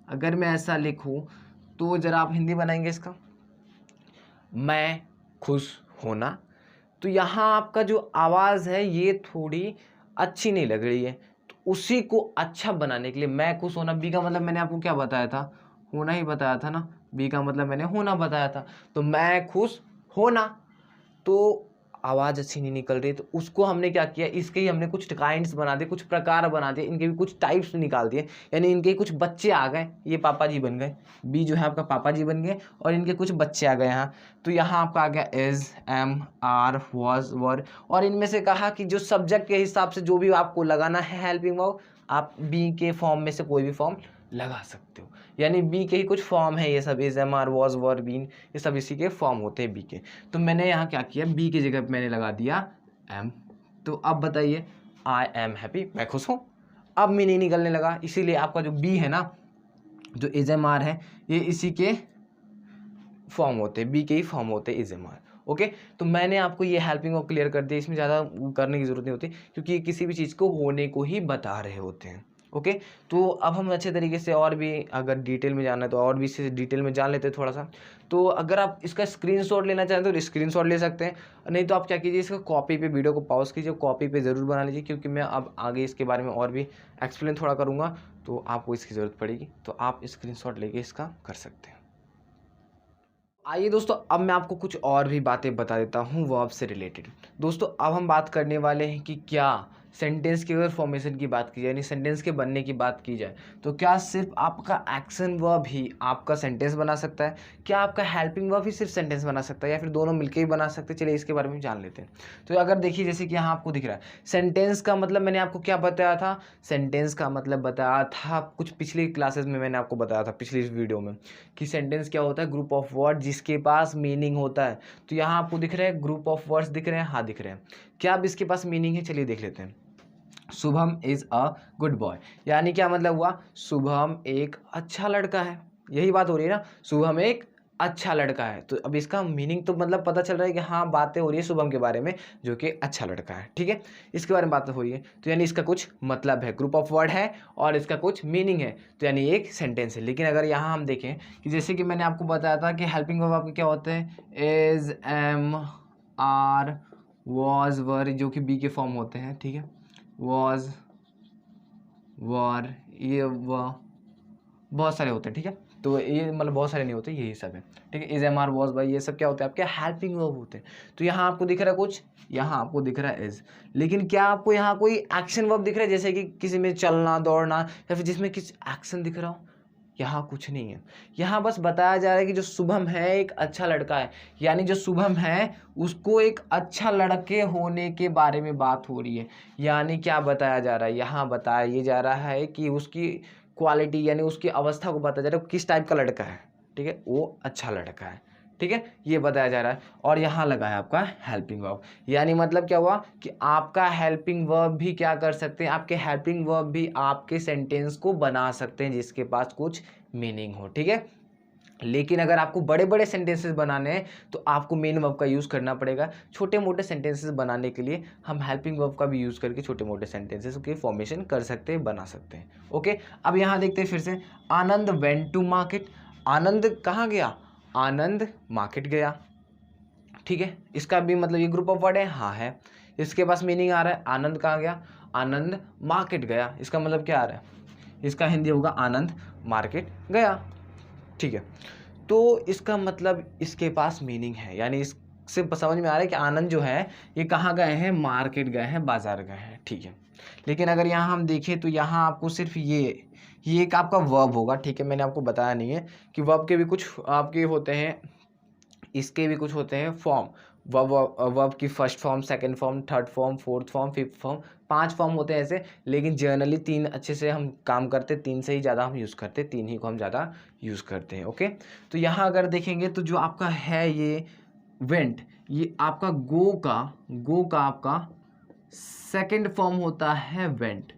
अगर मैं ऐसा लिखूँ तो ज़रा आप हिंदी बनाएंगे इसका, मैं खुश होना। तो यहाँ आपका जो आवाज़ है ये थोड़ी अच्छी नहीं लग रही है, तो उसी को अच्छा बनाने के लिए मैं खुश होना, बी का मतलब मैंने आपको क्या बताया था, होना ही बताया था ना, बी का मतलब मैंने होना बताया था, तो मैं खुश होना, तो आवाज़ अच्छी नहीं निकल रही, तो उसको हमने क्या किया, इसके ही हमने कुछ काइंड्स बना दिए, कुछ प्रकार बना दिए, इनके भी कुछ टाइप्स निकाल दिए, यानी इनके कुछ बच्चे आ गए, ये पापा जी बन गए, बी जो है आपका पापा जी बन गए, और इनके कुछ बच्चे आ गए यहाँ। तो यहाँ आपका आ गया is, am, are, was, were, और इनमें से कहा कि जो सब्जेक्ट के हिसाब से जो भी आपको लगाना है हेल्पिंग वर्ब, आप बी के फॉर्म में से कोई भी फॉर्म लगा सकते हो, यानी बी के ही कुछ फॉर्म है ये सब, is, am, are, was, were, been, ये सब इसी के फॉर्म होते हैं बी के। तो मैंने यहाँ क्या किया, बी की जगह मैंने लगा दिया एम। तो अब बताइए, आई एम हैप्पी, मैं खुश हूँ। अब मीनिंग निकलने लगा, इसीलिए आपका जो बी है ना, जो इज, एम, आर है, ये इसी के फॉर्म होते हैं, बी के ही फॉर्म होते हैं इज, एम, आर, ओके। तो मैंने आपको ये हेल्पिंग वर्ब क्लियर कर दिया, इसमें ज़्यादा करने की जरूरत नहीं होती, क्योंकि ये किसी भी चीज़ को होने को ही बता रहे होते हैं, ओके। तो अब हम अच्छे तरीके से और भी अगर डिटेल में जानना है तो और भी इससे डिटेल में जान लेते हैं थोड़ा सा। तो अगर आप इसका स्क्रीनशॉट लेना चाहें तो स्क्रीनशॉट ले सकते हैं, नहीं तो आप क्या कीजिए, इसका कॉपी पे वीडियो को पॉज कीजिए, कॉपी पे ज़रूर बना लीजिए, क्योंकि मैं अब आगे इसके बारे में और भी एक्सप्लेन थोड़ा करूँगा, तो आपको इसकी ज़रूरत पड़ेगी, तो आप स्क्रीनशॉट लेके इसका कर सकते हैं। आइए दोस्तों, अब मैं आपको कुछ और भी बातें बता देता हूँ वर्ब से रिलेटेड। दोस्तों अब हम बात करने वाले हैं कि क्या सेंटेंस की अगर फॉर्मेशन की बात की जाए, यानी सेंटेंस के बनने की बात की जाए, तो क्या सिर्फ आपका एक्शन वर्ब ही आपका सेंटेंस बना सकता है, क्या आपका हेल्पिंग वर्ब ही सिर्फ सेंटेंस बना सकता है, या फिर दोनों मिलकर ही बना सकते हैं। चलिए इसके बारे में जान लेते हैं। तो अगर देखिए, जैसे कि यहाँ आपको दिख रहा है सेंटेंस का मतलब, मैंने आपको क्या बताया था, सेंटेंस का मतलब बताया था कुछ पिछली क्लासेस में, मैंने आपको बताया था पिछली इस वीडियो में, कि सेंटेंस क्या होता है, ग्रुप ऑफ वर्ड जिसके पास मीनिंग होता है। तो यहाँ आपको दिख रहा है ग्रुप ऑफ वर्ड्स दिख रहे हैं, हाँ दिख रहे हैं। क्या अब इसके पास मीनिंग है, चलिए देख लेते हैं। Shubham is a good boy, यानी क्या मतलब हुआ, शुभम एक अच्छा लड़का है, यही बात हो रही है ना, शुभम एक अच्छा लड़का है। तो अब इसका मीनिंग तो मतलब पता चल रहा है कि हाँ बातें हो रही है शुभम के बारे में, जो कि अच्छा लड़का है, ठीक है, इसके बारे में बात हो रही है, तो यानी इसका कुछ मतलब है, ग्रुप ऑफ वर्ड है और इसका कुछ मीनिंग है, तो यानी एक सेंटेंस है। लेकिन अगर यहाँ हम देखें कि जैसे कि मैंने आपको बताया था कि हेल्पिंग वर्ब आपके क्या होते हैं, इज, एम, आर, वॉज, वर, जो कि बी के फॉर्म होते हैं, ठीक है, वॉज, वर, ये बहुत सारे होते हैं, ठीक है। तो ये मतलब बहुत सारे नहीं होते, यही सब है, ठीक है। Is, am, are, was, by, ये सब क्या होते हैं आपके हेल्पिंग वर्ब होते हैं। तो यहाँ आपको दिख रहा है कुछ, यहाँ आपको दिख रहा है इज, लेकिन क्या आपको यहाँ कोई एक्शन वर्ब दिख रहा है, जैसे कि किसी में चलना दौड़ना, या फिर जिसमें किसी एक्शन दिख रहा हो, यहाँ कुछ नहीं है। यहाँ बस बताया जा रहा है कि जो शुभम है एक अच्छा लड़का है, यानी जो शुभम है उसको एक अच्छा लड़के होने के बारे में बात हो रही है। यानी क्या बताया जा रहा है, यहाँ बताया ये जा रहा है कि उसकी क्वालिटी यानी उसकी अवस्था को बताया जा रहा है, किस टाइप का लड़का है, ठीक है, वो अच्छा लड़का है, ठीक है, ये बताया जा रहा है। और यहाँ लगा है आपका हेल्पिंग वर्ब, यानी मतलब क्या हुआ कि आपका हेल्पिंग वर्ब भी क्या कर सकते हैं, आपके हेल्पिंग वर्ब भी आपके सेंटेंस को बना सकते हैं जिसके पास कुछ मीनिंग हो। ठीक है, लेकिन अगर आपको बड़े बड़े सेंटेंसेस बनाने हैं तो आपको मेन वर्ब का यूज़ करना पड़ेगा। छोटे मोटे सेंटेंसेस बनाने के लिए हम हेल्पिंग वर्ब का भी यूज़ करके छोटे मोटे सेंटेंसेस के फॉर्मेशन कर सकते हैं, बना सकते हैं। ओके, अब यहाँ देखते हैं फिर से, आनंद वेंट टू मार्केट। आनंद कहाँ गया, आनंद मार्केट गया। ठीक है, इसका भी मतलब ये ग्रुप ऑफ वर्ड है, हाँ है। इसके पास मीनिंग आ रहा है, आनंद कहाँ गया, आनंद मार्केट गया। इसका मतलब क्या आ रहा है, इसका हिंदी होगा आनंद मार्केट गया। ठीक है, तो इसका मतलब इसके पास मीनिंग है, यानी इससे समझ में आ रहा है कि आनंद जो है ये कहाँ गए हैं, मार्केट गए हैं, बाजार गए हैं। ठीक है, लेकिन अगर यहाँ हम देखें तो यहाँ आपको सिर्फ ये एक आपका वर्ब होगा। ठीक है, मैंने आपको बताया नहीं है कि वर्ब के भी कुछ आपके होते हैं, इसके भी कुछ होते हैं फॉर्म। वर्ब की first form, second form, third form, fourth form, fifth form, 5 form होते हैं ऐसे। लेकिन जनरली 3 अच्छे से हम काम करते, 3 से ही ज़्यादा हम यूज़ करते, 3 ही को हम ज़्यादा यूज़ करते हैं। ओके, तो यहाँ अगर देखेंगे तो जो आपका है ये वेंट, ये आपका गो का आपका सेकंड फॉर्म होता है वेंट।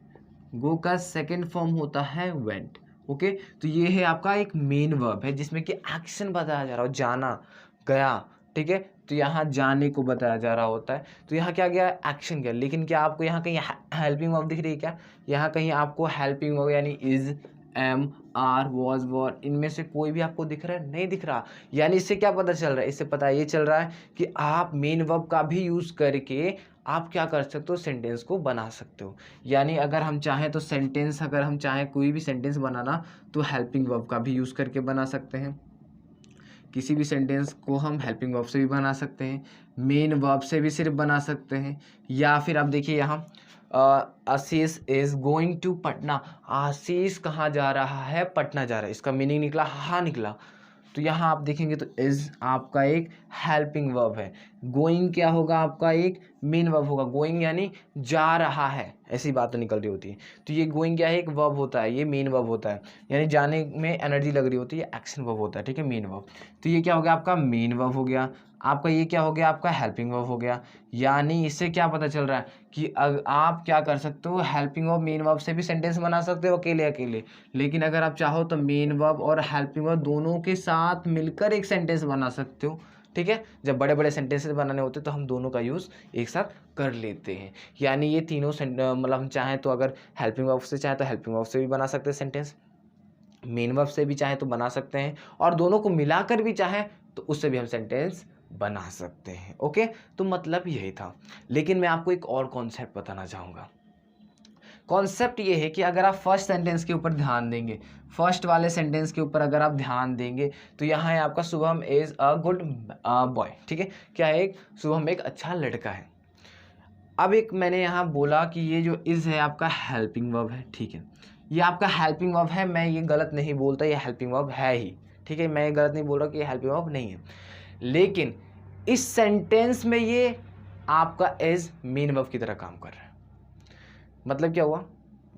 गो का सेकंड फॉर्म होता है वेंट। ओके, तो ये है आपका एक मेन वर्ब है जिसमें कि एक्शन बताया जा रहा हो, जाना, गया। ठीक है, तो यहाँ जाने को बताया जा रहा होता है, तो यहाँ क्या गया, एक्शन गया। लेकिन क्या आपको यहाँ कहीं हेल्पिंग वर्ब दिख रही है क्या, यहाँ कहीं आपको हेल्पिंग वर्ब यानी इज, एम, आर, वॉज, वर, इनमें से कोई भी आपको दिख रहा है, नहीं दिख रहा। यानी इससे क्या पता चल रहा है, इससे पता ये चल रहा है कि आप मेन वर्ब का भी यूज़ करके आप क्या कर सकते हो, सेंटेंस को बना सकते हो। यानी अगर हम चाहें तो सेंटेंस, अगर हम चाहें कोई भी सेंटेंस बनाना तो हेल्पिंग वर्ब का भी यूज़ करके बना सकते हैं। किसी भी सेंटेंस को हम हेल्पिंग वर्ब से भी बना सकते हैं, मेन वर्ब से भी सिर्फ बना सकते हैं। या फिर आप देखिए यहाँ आशीष इज गोइंग टू पटना। आशीष कहाँ जा रहा है, पटना जा रहा है। इसका मीनिंग निकला, हाँ निकला। तो यहाँ आप देखेंगे तो इज आपका एक हेल्पिंग वर्ब है। गोइंग क्या होगा, आपका एक मेन वर्ब होगा। गोइंग यानी जा रहा है, ऐसी बात तो निकल रही होती है। तो ये गोइंग क्या है, एक वर्ब होता है, ये मेन वर्ब होता है, यानी जाने में एनर्जी लग रही होती है, एक्शन वर्ब होता है। ठीक है, मेन वर्ब। तो ये क्या हो गया, आपका मेन वर्ब हो गया। आपका ये क्या हो गया, आपका हेल्पिंग वर्ब हो गया। यानी इससे क्या पता चल रहा है कि आप क्या कर सकते हो, हेल्पिंग वर्ब मेन वर्ब से भी सेंटेंस बना सकते हो अकेले अकेले। लेकिन अगर आप चाहो तो मेन वर्ब और हेल्पिंग वर्ब दोनों के साथ मिलकर एक सेंटेंस बना सकते हो। ठीक है, जब बड़े बड़े सेंटेंसेस बनाने होते हैं तो हम दोनों का यूज़ एक साथ कर लेते हैं। यानी ये तीनों मतलब हम चाहें तो अगर हेल्पिंग वर्ब से चाहें तो हेल्पिंग वर्ब से भी बना सकते हैं सेंटेंस, मेन वर्ब से भी चाहें तो बना सकते हैं, और दोनों को मिलाकर भी चाहें तो उससे भी हम सेंटेंस बना सकते हैं। ओके, तो मतलब यही था। लेकिन मैं आपको एक और कॉन्सेप्ट बताना चाहूँगा। कॉन्सेप्ट ये है कि अगर आप फर्स्ट सेंटेंस के ऊपर ध्यान देंगे, फर्स्ट वाले सेंटेंस के ऊपर अगर आप ध्यान देंगे तो यहाँ है आपका Shubham is a good boy. ठीक है, क्या है, एक शुभम एक अच्छा लड़का है। अब एक मैंने यहाँ बोला कि ये जो इज़ है आपका हेल्पिंग वर्ब है। ठीक है, ये आपका हेल्पिंग वर्ब है, मैं ये गलत नहीं बोलता, ये हेल्पिंग वर्ब है ही। ठीक है, मैं ये गलत नहीं बोल रहा कि ये हेल्पिंग वर्ब नहीं है। लेकिन इस सेंटेंस में ये आपका इज़ मेन वर्ब की तरह काम कर रहा है। मतलब क्या हुआ,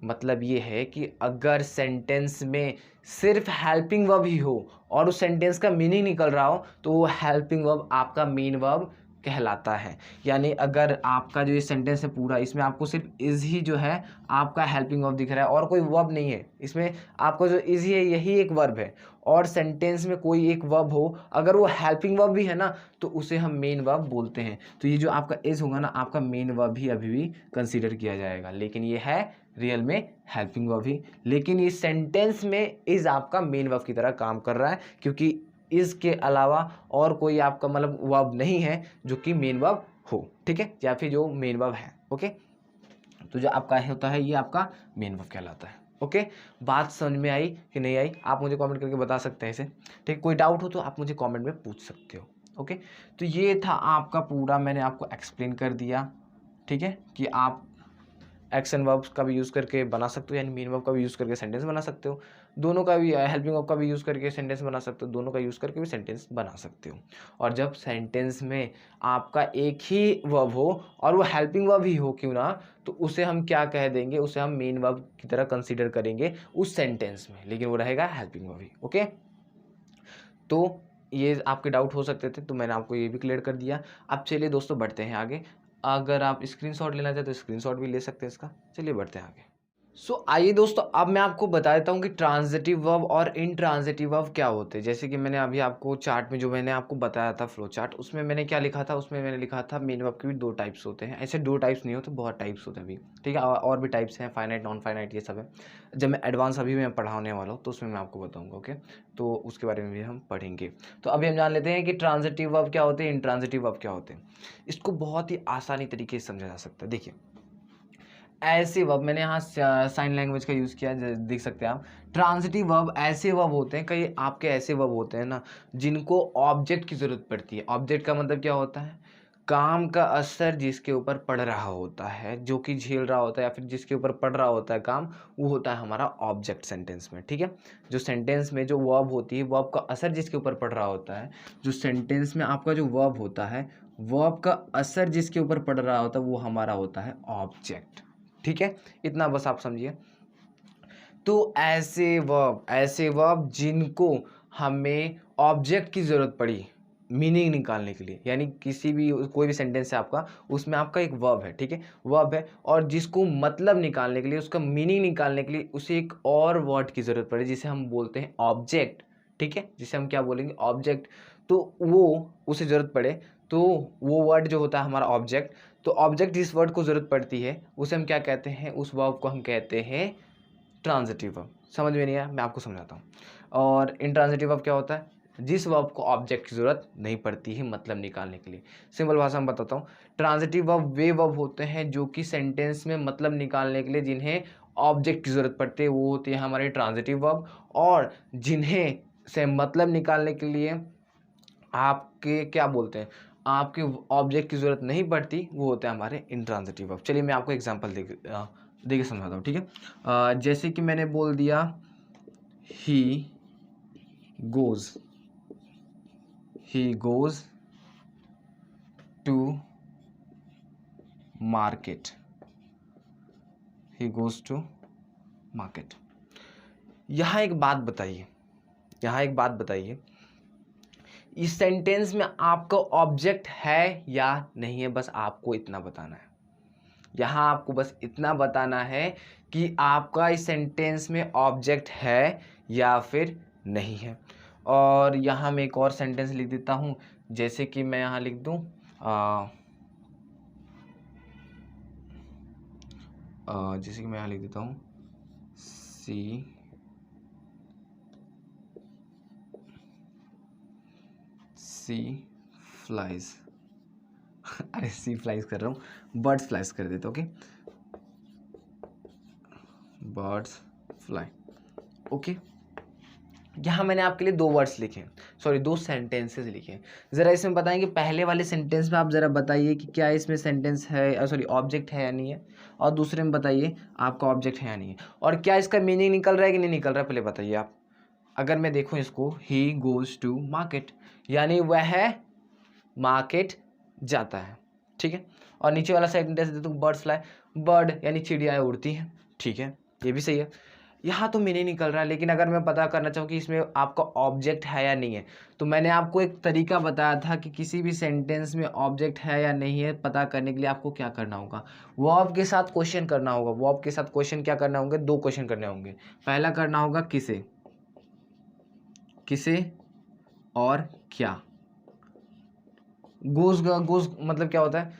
मतलब ये है कि अगर सेंटेंस में सिर्फ हेल्पिंग वर्ब ही हो और उस सेंटेंस का मीनिंग निकल रहा हो तो वो हेल्पिंग वर्ब आपका मेन वर्ब कहलाता है। यानी अगर आपका जो ये सेंटेंस है पूरा, इसमें आपको सिर्फ इज़ ही जो है आपका हेल्पिंग वर्ब दिख रहा है और कोई वर्ब नहीं है, इसमें आपको जो इज़ ही है यही एक वर्ब है, और सेंटेंस में कोई एक वर्ब हो, अगर वो हेल्पिंग वर्ब भी है ना तो उसे हम मेन वर्ब बोलते हैं। तो ये जो आपका इज़ होगा ना, आपका मेन वर्ब ही अभी भी कंसीडर किया जाएगा, लेकिन ये है रियल में हेल्पिंग वर्ब ही। लेकिन ये सेंटेंस में इज़ आपका मेन वर्ब की तरह काम कर रहा है, क्योंकि इज़ के अलावा और कोई आपका मतलब वर्ब नहीं है जो कि मेन वर्ब हो। ठीक है, या फिर जो मेन वर्ब है। ओके, तो जो आपका होता है ये आपका मेन वर्ब कहलाता है। ओके, बात समझ में आई कि नहीं आई, आप मुझे कमेंट करके बता सकते हैं इसे। ठीक, कोई डाउट हो तो आप मुझे कमेंट में पूछ सकते हो। ओके, तो ये था आपका पूरा, मैंने आपको एक्सप्लेन कर दिया। ठीक है, कि आप एक्शन वर्ब्स का भी यूज़ करके बना सकते हो, यानी मेन वर्ब का भी यूज़ करके सेंटेंस बना सकते हो, दोनों का भी हेल्पिंग वर्ब का भी यूज़ करके सेंटेंस बना सकते हो, दोनों का यूज़ करके भी सेंटेंस बना सकते हो। और जब सेंटेंस में आपका एक ही वर्ब हो और वो हेल्पिंग वर्ब ही हो क्यों ना, तो उसे हम क्या कह देंगे, उसे हम मेन वर्ब की तरह कंसीडर करेंगे उस सेंटेंस में, लेकिन वो रहेगा हेल्पिंग वर्ब ही। ओके, तो ये आपके डाउट हो सकते थे, तो मैंने आपको ये भी क्लियर कर दिया। अब चलिए दोस्तों बढ़ते हैं आगे। अगर आप स्क्रीनशॉट लेना चाहते तो स्क्रीनशॉट भी ले सकते हैं इसका। चलिए बढ़ते हैं आगे। आइए दोस्तों, अब मैं आपको बता देता हूँ कि ट्रांजिटिव वर्ब और इंट्रांजिटिव वर्ब क्या होते हैं। जैसे कि मैंने अभी आपको चार्ट में जो मैंने आपको बताया था फ्लो चार्ट, उसमें मैंने क्या लिखा था, उसमें मैंने लिखा था मेन वर्ब के भी 2 टाइप्स होते हैं। ऐसे 2 टाइप्स नहीं होते, बहुत टाइप्स होते हैं अभी, ठीक है। और भी टाइप्स हैं, फाइनाइट, नॉन फाइनाइट, ये सब है। जब मैं एडवांस अभी मैं पढ़ाने वाला हूँ तो उसमें मैं आपको बताऊँगा, ओके। तो उसके बारे में भी हम पढ़ेंगे। तो अभी हम जान लेते हैं कि ट्रांजिटिव वर्ब क्या होते हैं, इंट्रांजिटिव वर्ब क्या होते हैं। इसको बहुत ही आसानी तरीके से समझा जा सकता है। देखिए, ऐसे वर्ब, मैंने यहाँ साइन लैंग्वेज का यूज़ किया है, देख सकते हैं आप। ट्रांजिटिव वर्ब ऐसे वर्ब होते हैं, कई आपके ऐसे वर्ब होते हैं ना जिनको ऑब्जेक्ट की ज़रूरत पड़ती है। ऑब्जेक्ट का मतलब क्या होता है, काम का असर जिसके ऊपर पड़ रहा होता है, जो कि झेल रहा होता है या फिर जिसके ऊपर पड़ रहा होता है काम, वो होता है हमारा ऑब्जेक्ट सेंटेंस में, ठीक है। जो सेंटेंस में जो वर्ब होती है, वर्ब का असर जिसके ऊपर पड़ रहा होता है, जो सेंटेंस में आपका जो वर्ब होता है, वर्ब का असर जिसके ऊपर पड़ रहा होता है, वो हमारा होता है ऑब्जेक्ट, ठीक है। इतना बस आप समझिए। तो ऐसे वर्ब जिनको हमें ऑब्जेक्ट की ज़रूरत पड़ी मीनिंग निकालने के लिए, यानी किसी भी कोई भी सेंटेंस है आपका, उसमें आपका एक वर्ब है, ठीक है, वर्ब है, और जिसको मतलब निकालने के लिए, उसका मीनिंग निकालने के लिए उसे एक और वर्ड की ज़रूरत पड़े जिसे हम बोलते हैं ऑब्जेक्ट, ठीक है, जिसे हम क्या बोलेंगे, ऑब्जेक्ट। तो वो उसे ज़रूरत पड़े, तो वो वर्ड जो होता है हमारा ऑब्जेक्ट, तो ऑब्जेक्ट जिस वर्ड को ज़रूरत पड़ती है उसे हम क्या कहते हैं, उस वर्ब को हम कहते हैं ट्रांजिटिव वर्ब। समझ में नहीं आया, मैं आपको समझाता हूँ। और इंट्रांजिटिव वर्ब क्या होता है, जिस वर्ब को ऑब्जेक्ट की ज़रूरत नहीं पड़ती है मतलब निकालने के लिए। सिंपल भाषा में बताता हूँ, ट्रांजिटिव वर्ब वे वर्ब होते हैं जो कि सेंटेंस में मतलब निकालने के लिए जिन्हें ऑब्जेक्ट की ज़रूरत पड़ती है, वो होती है हमारे ट्रांजिटिव वर्ब। और जिन्हें से मतलब निकालने के लिए आपके क्या बोलते हैं, आपके ऑब्जेक्ट की ज़रूरत नहीं पड़ती, वो होते हैं हमारे इंट्रांजिटिव वर्ब। चलिए मैं आपको एग्जांपल दे के समझाता हूँ, ठीक है। जैसे कि मैंने बोल दिया he goes to market, he goes to market. यहाँ एक बात बताइए, इस सेंटेंस में आपका ऑब्जेक्ट है या नहीं है, बस आपको इतना बताना है। यहाँ आपको बस इतना बताना है कि आपका इस सेंटेंस में ऑब्जेक्ट है या फिर नहीं है। और यहाँ मैं एक और सेंटेंस लिख देता हूँ, जैसे कि मैं यहाँ लिख दूँ जैसे कि मैं यहाँ लिख देता हूँ सी फ्लाइज अरे सी फ्लाइज कर रहा हूँ, बर्ड्स फ्लाइज कर देता, ओके, बर्ड्स फ्लाई, ओके। यहाँ मैंने आपके लिए 2 वर्ड्स लिखे, सॉरी 2 सेंटेंसेस लिखे। ज़रा इसमें बताएं कि पहले वाले सेंटेंस में आप ज़रा बताइए कि क्या इसमें सेंटेंस है, सॉरी ऑब्जेक्ट है या नहीं है, और दूसरे में बताइए आपका ऑब्जेक्ट है या नहीं है, और क्या इसका मीनिंग निकल रहा है कि नहीं निकल रहा है, पहले बताइए आप। अगर मैं देखूँ इसको, ही गोज़ टू मार्केट, यानी वह मार्केट जाता है, ठीक है। और नीचे वाला सेंटेंस दे दूँ, बर्ड्स फ्लाई, बर्ड यानी चिड़ियाएँ उड़ती हैं, ठीक है, ये भी सही है। यहाँ तो मीनिंग निकल रहा है, लेकिन अगर मैं पता करना चाहूँ कि इसमें आपका ऑब्जेक्ट है या नहीं है, तो मैंने आपको एक तरीका बताया था कि किसी भी सेंटेंस में ऑब्जेक्ट है या नहीं है पता करने के लिए आपको क्या करना होगा, वर्ब के साथ क्वेश्चन करना होगा। वर्ब के साथ क्वेश्चन क्या करना होंगे, 2 क्वेश्चन करने होंगे। पहला करना होगा किसे और क्या। गोज मतलब क्या होता है,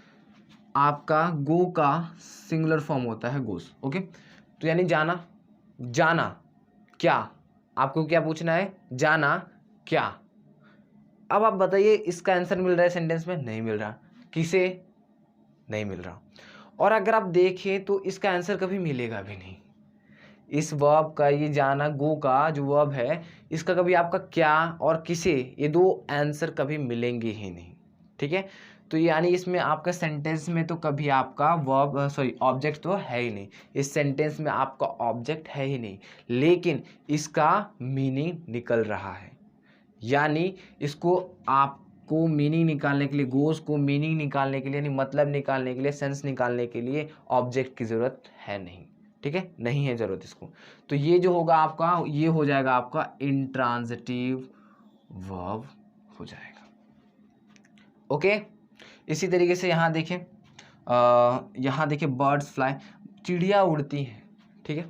आपका गो का सिंगुलर फॉर्म होता है गोज, ओके। तो यानी जाना क्या, आपको क्या पूछना है, जाना क्या। अब आप बताइए इसका आंसर मिल रहा है सेंटेंस में, नहीं मिल रहा, किसे, नहीं मिल रहा। और अगर आप देखें तो इसका आंसर कभी मिलेगा भी नहीं। इस वर्ब का, ये जाना गो का जो वर्ब है, इसका कभी आपका क्या और किसे, ये 2 आंसर कभी मिलेंगे ही नहीं, ठीक है। तो यानी इसमें आपका सेंटेंस में तो कभी आपका वर्ब, सॉरी ऑब्जेक्ट तो है ही नहीं, इस सेंटेंस में आपका ऑब्जेक्ट है ही नहीं, लेकिन इसका मीनिंग निकल रहा है। यानी इसको आपको मीनिंग निकालने के लिए, गोस को मीनिंग निकालने के लिए, यानी मतलब निकालने के लिए, सेंस निकालने के लिए ऑब्जेक्ट की ज़रूरत है नहीं, ठीक है, नहीं है ज़रूरत इसको। तो ये जो होगा आपका, ये हो जाएगा आपका इंट्रांजिटिव वर्ब, हो जाएगा। ओके, इसी तरीके से यहाँ देखें, यहाँ देखिए बर्ड्स फ्लाई, चिड़िया उड़ती हैं, ठीक है,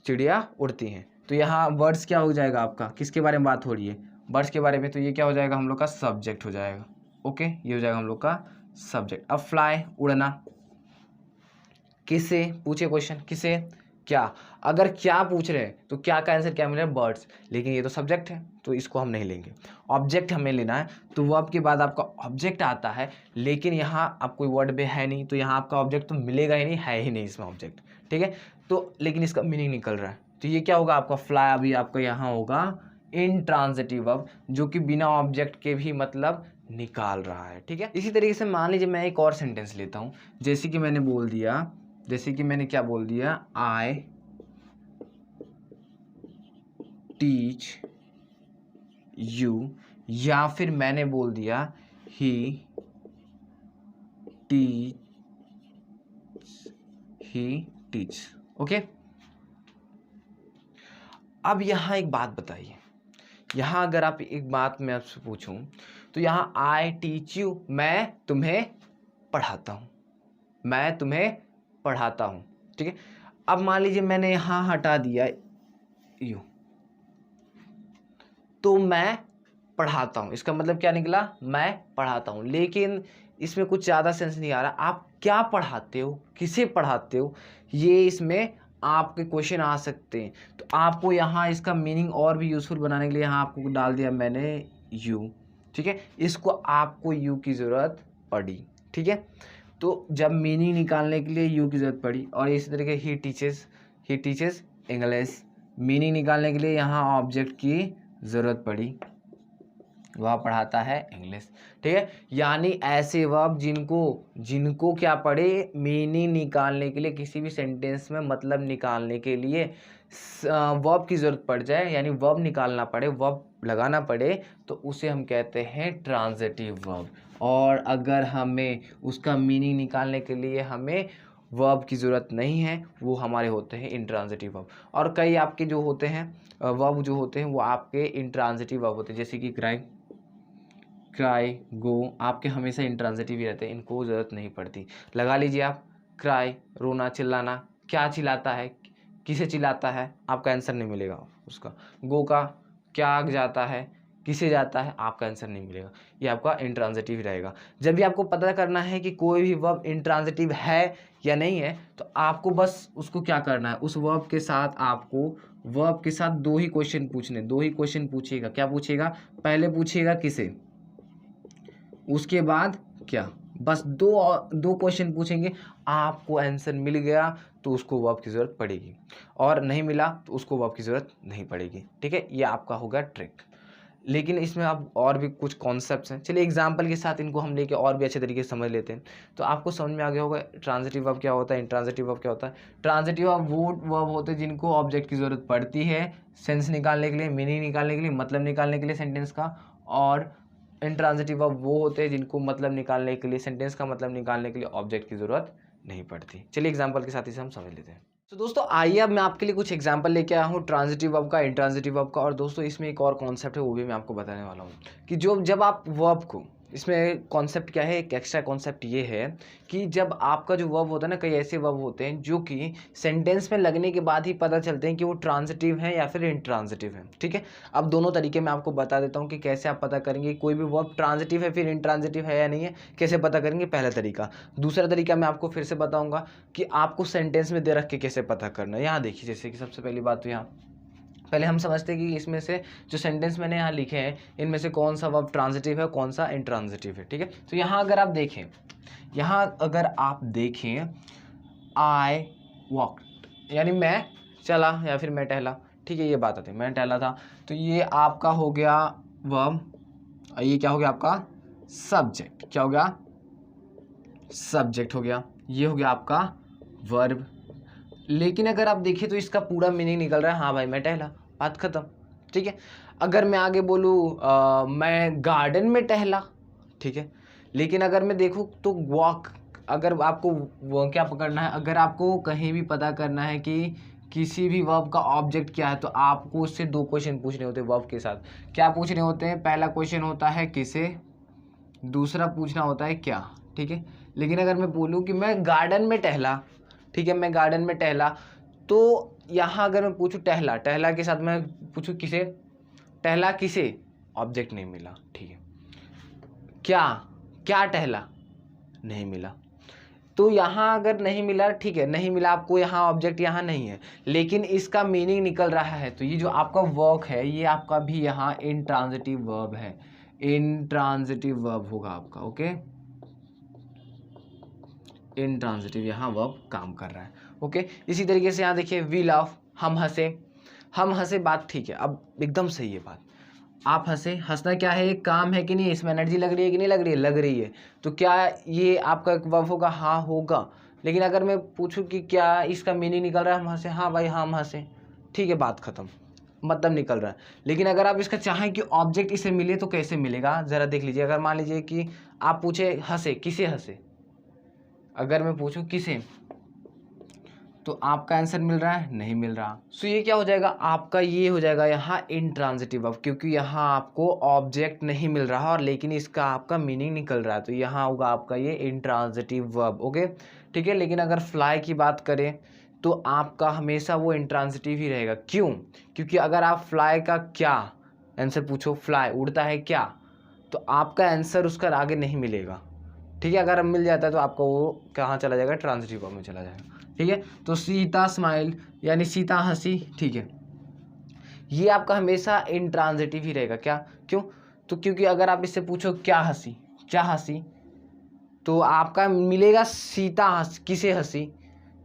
चिड़िया उड़ती हैं, तो यहाँ बर्ड्स क्या हो जाएगा आपका, किसके बारे में बात हो रही है, बर्ड्स के बारे में, तो ये क्या हो जाएगा हम लोग का सब्जेक्ट हो जाएगा। ओके, ये हो जाएगा हम लोग का सब्जेक्ट। अब फ्लाई उड़ना, किसे पूछे क्वेश्चन, किसे, क्या, अगर क्या पूछ रहे हैं तो क्या का आंसर क्या मिल रहा है, बर्ड्स, लेकिन ये तो सब्जेक्ट है तो इसको हम नहीं लेंगे, ऑब्जेक्ट हमें लेना है। तो वर्ब के बाद आपका ऑब्जेक्ट आता है, लेकिन यहाँ आप कोई वर्ड में है नहीं, तो यहाँ आपका ऑब्जेक्ट तो मिलेगा ही नहीं, है ही नहीं इसमें ऑब्जेक्ट, ठीक है, तो लेकिन इसका मीनिंग निकल रहा है, तो ये क्या होगा आपका फ्लाई, अभी आपका यहाँ होगा इंट्रांजिटिव वर्ब, जो कि बिना ऑब्जेक्ट के भी मतलब निकाल रहा है, ठीक है। इसी तरीके से मान लीजिए मैं एक और सेंटेंस लेता हूँ, जैसे कि मैंने बोल दिया, जैसे कि मैंने क्या बोल दिया, आई टीच यू, या फिर मैंने बोल दिया ही टीच, ओके। अब यहाँ एक बात बताइए, यहाँ अगर आप एक बात मैं आपसे पूछूं, तो यहाँ आई टीच यू, मैं तुम्हें पढ़ाता हूँ, मैं तुम्हें पढ़ाता हूँ, ठीक है। अब मान लीजिए मैंने यहाँ हटा दिया यू, तो मैं पढ़ाता हूँ, इसका मतलब क्या निकला, मैं पढ़ाता हूँ, लेकिन इसमें कुछ ज़्यादा सेंस नहीं आ रहा, आप क्या पढ़ाते हो, किसे पढ़ाते हो, ये इसमें आपके क्वेश्चन आ सकते हैं। तो आपको यहाँ इसका मीनिंग और भी यूज़फुल बनाने के लिए यहाँ आपको डाल दिया मैंने यू, ठीक है, इसको आपको यू की ज़रूरत पड़ी, ठीक है। तो जब मीनिंग निकालने के लिए यू की ज़रूरत पड़ी, और इसी तरीके ही टीचेस इंग्लिश, मीनिंग निकालने के लिए यहाँ ऑब्जेक्ट की ज़रूरत पड़ी, वह पढ़ाता है इंग्लिश, ठीक है। यानी ऐसे वर्ब जिनको क्या पड़े, मीनिंग निकालने के लिए, किसी भी सेंटेंस में मतलब निकालने के लिए वर्ब की ज़रूरत पड़ जाए, यानी वर्ब निकालना पड़े, वर्ब लगाना पड़े, तो उसे हम कहते हैं ट्रांजिटिव वर्ब। और अगर हमें उसका मीनिंग निकालने के लिए हमें वर्ब की ज़रूरत नहीं है, वो हमारे होते हैं इंट्रांजिटिव वर्ब। और कई आपके जो होते हैं वर्ब जो होते हैं वो आपके इंट्रांजिटिव वर्ब होते हैं, जैसे कि क्राई, गो, आपके हमेशा इंट्रांजिटिव ही रहते हैं, इनको ज़रूरत नहीं पड़ती। लगा लीजिए आप, क्राई रोना, चिल्लाना, क्या चिल्लाता है, किसे चिल्लाता है, आपका आंसर नहीं मिलेगा उसका। गो का क्या जाता है, किसे जाता है, आपका आंसर नहीं मिलेगा, ये आपका इंट्रांजिटिव रहेगा। जब भी आपको पता करना है कि कोई भी वर्ब इंट्रांजिटिव है या नहीं है, तो आपको बस उसको क्या करना है, उस वर्ब के साथ आपको वर्ब के साथ दो ही क्वेश्चन पूछने, दो ही क्वेश्चन पूछिएगा। क्या पूछिएगा, पहले पूछिएगा किसे, उसके बाद क्या, बस दो क्वेश्चन पूछेंगे, आपको आंसर मिल गया तो उसको वर्ब की ज़रूरत पड़ेगी, और नहीं मिला तो उसको वर्ब की ज़रूरत नहीं पड़ेगी, ठीक है। ये आपका होगा ट्रिक। लेकिन इसमें आप और भी कुछ कॉन्सेप्ट्स हैं, चलिए एग्जांपल के साथ इनको हम लेके और भी अच्छे तरीके से समझ लेते हैं, तो आपको समझ में आ गया होगा ट्रांजिटिव वर्ब क्या होता है, इंट्रांजिटिव वर्ब क्या होता है। ट्रांजिटिव वर्ब वो वर्ब होते हैं जिनको ऑब्जेक्ट की ज़रूरत पड़ती है सेंस निकालने के लिए, मीनिंग निकालने के लिए, मतलब निकालने के लिए सेंटेंस का, और इंट्रांजिटिव वर्ब वो होते हैं जिनको मतलब निकालने के लिए, सेंटेंस का मतलब निकालने के लिए ऑब्जेक्ट की ज़रूरत नहीं पड़ती। चलिए एग्जांपल के साथ इसे हम समझ लेते हैं। तो दोस्तों आइए अब मैं आपके लिए कुछ एग्जांपल लेके आया हूँ ट्रांजिटिव वर्ब का, इंट्रांजिटिव वर्ब का, और दोस्तों इसमें एक और कॉन्सेप्ट है वो भी मैं आपको बताने वाला हूँ कि जब आप वर्ब को, इसमें कॉन्सेप्ट क्या है, एक एक्स्ट्रा कॉन्सेप्ट ये है कि जब आपका जो वर्ब होता है ना, कई ऐसे वर्ब होते हैं जो कि सेंटेंस में लगने के बाद ही पता चलते हैं कि वो ट्रांजिटिव है या फिर इंट्रांजिटिव है, ठीक है। अब दोनों तरीके मैं आपको बता देता हूँ कि कैसे आप पता करेंगे कोई भी वर्ब ट्रांजिटिव है फिर इंट्रांजिटिव है या नहीं है, कैसे पता करेंगे, पहला तरीका। दूसरा तरीका मैं आपको फिर से बताऊँगा कि आपको सेंटेंस में दे रख के कैसे पता करना है। यहाँ देखिए, जैसे कि सबसे पहली बात तो यहाँ पहले हम समझते हैं कि इसमें से जो सेंटेंस मैंने यहाँ लिखे हैं इनमें से कौन सा वर्ब ट्रांजिटिव है, कौन सा इंट्रांजिटिव है, ठीक है। तो यहाँ अगर आप देखें, आई वॉकड यानी मैं चला या फिर मैं टहला, ठीक है, ये बात आती है, मैं टहला था, तो ये आपका हो गया वर्ब, ये क्या हो गया आपका सब्जेक्ट, क्या हो गया सब्जेक्ट हो गया, ये हो गया आपका वर्ब। लेकिन अगर आप देखें तो इसका पूरा मीनिंग निकल रहा है, हाँ भाई मैं टहला, बात खत्म, ठीक है। अगर मैं आगे बोलूँ मैं गार्डन में टहला, ठीक है, लेकिन अगर मैं देखूँ तो वॉक, अगर आपको वो क्या पकड़ना है, अगर आपको कहीं भी पता करना है कि किसी भी वर्ब का ऑब्जेक्ट क्या है, तो आपको उससे 2 क्वेश्चन पूछने होते हैं वर्ब के साथ। क्या पूछने होते हैं? पहला क्वेश्चन होता है किसे, दूसरा पूछना होता है क्या, ठीक है। लेकिन अगर मैं बोलूँ कि मैं गार्डन में टहला, ठीक है, मैं गार्डन में टहला, तो यहाँ अगर मैं पूछूँ टहला, टहला के साथ मैं पूछूँ किसे, टहला किसे, ऑब्जेक्ट नहीं मिला, ठीक है। क्या, क्या टहला, नहीं मिला। तो यहाँ अगर नहीं मिला, ठीक है, नहीं मिला आपको, यहाँ ऑब्जेक्ट यहाँ नहीं है, लेकिन इसका मीनिंग निकल रहा है। तो ये जो आपका वर्ब है, ये आपका भी यहाँ इंट्रांजिटिव वर्ब है, इंट्रांजिटिव वर्ब होगा आपका, ओके। इंट्रांजिटिव यहाँ वर्ब काम कर रहा है, ओके। इसी तरीके से यहाँ देखिए वी लव, हम हंसे, हम हंसे, बात ठीक है, अब एकदम सही है बात। आप हंसे, हंसना क्या है, एक काम है कि नहीं, इसमें एनर्जी लग रही है कि नहीं लग रही है, लग रही है। तो क्या ये आपका एक वर्ब होगा? हाँ होगा। लेकिन अगर मैं पूछूं कि क्या इसका मीनिंग निकल रहा है, हम हंसे, हाँ भाई हम हंसे, ठीक है, बात खत्म, मतलब निकल रहा है। लेकिन अगर आप इसका चाहें कि ऑब्जेक्ट इसे मिले, तो कैसे मिलेगा ज़रा देख लीजिए। अगर मान लीजिए कि आप पूछे हंसे, किसे हंसे, अगर मैं पूछूं किसे, तो आपका आंसर मिल रहा है, नहीं मिल रहा। सो ये क्या हो जाएगा आपका, ये हो जाएगा यहाँ इंट्रांजिटिव वर्ब, क्योंकि यहाँ आपको ऑब्जेक्ट नहीं मिल रहा और लेकिन इसका आपका मीनिंग निकल रहा है, तो यहाँ होगा आपका ये इंट्रांजिटिव वर्ब, ओके, ठीक है। लेकिन अगर फ्लाई की बात करें तो आपका हमेशा वो इंट्रांजिटिव ही रहेगा। क्यों? क्योंकि अगर आप फ्लाई का क्या आंसर पूछो, फ्लाई उड़ता है क्या, तो आपका आंसर उसका आगे नहीं मिलेगा, ठीक है। अगर मिल जाता है तो आपका वो कहाँ चला जाएगा, ट्रांजिटिव वर्ब में चला जाएगा, ठीक है। तो सीता स्माइल यानी सीता हंसी, ठीक है, ये आपका हमेशा इंट्रांजिटिव ही रहेगा। क्या, क्यों? तो क्योंकि अगर आप इससे पूछो क्या हंसी, क्या हंसी, तो आपका मिलेगा सीता हंस, किसे हंसी,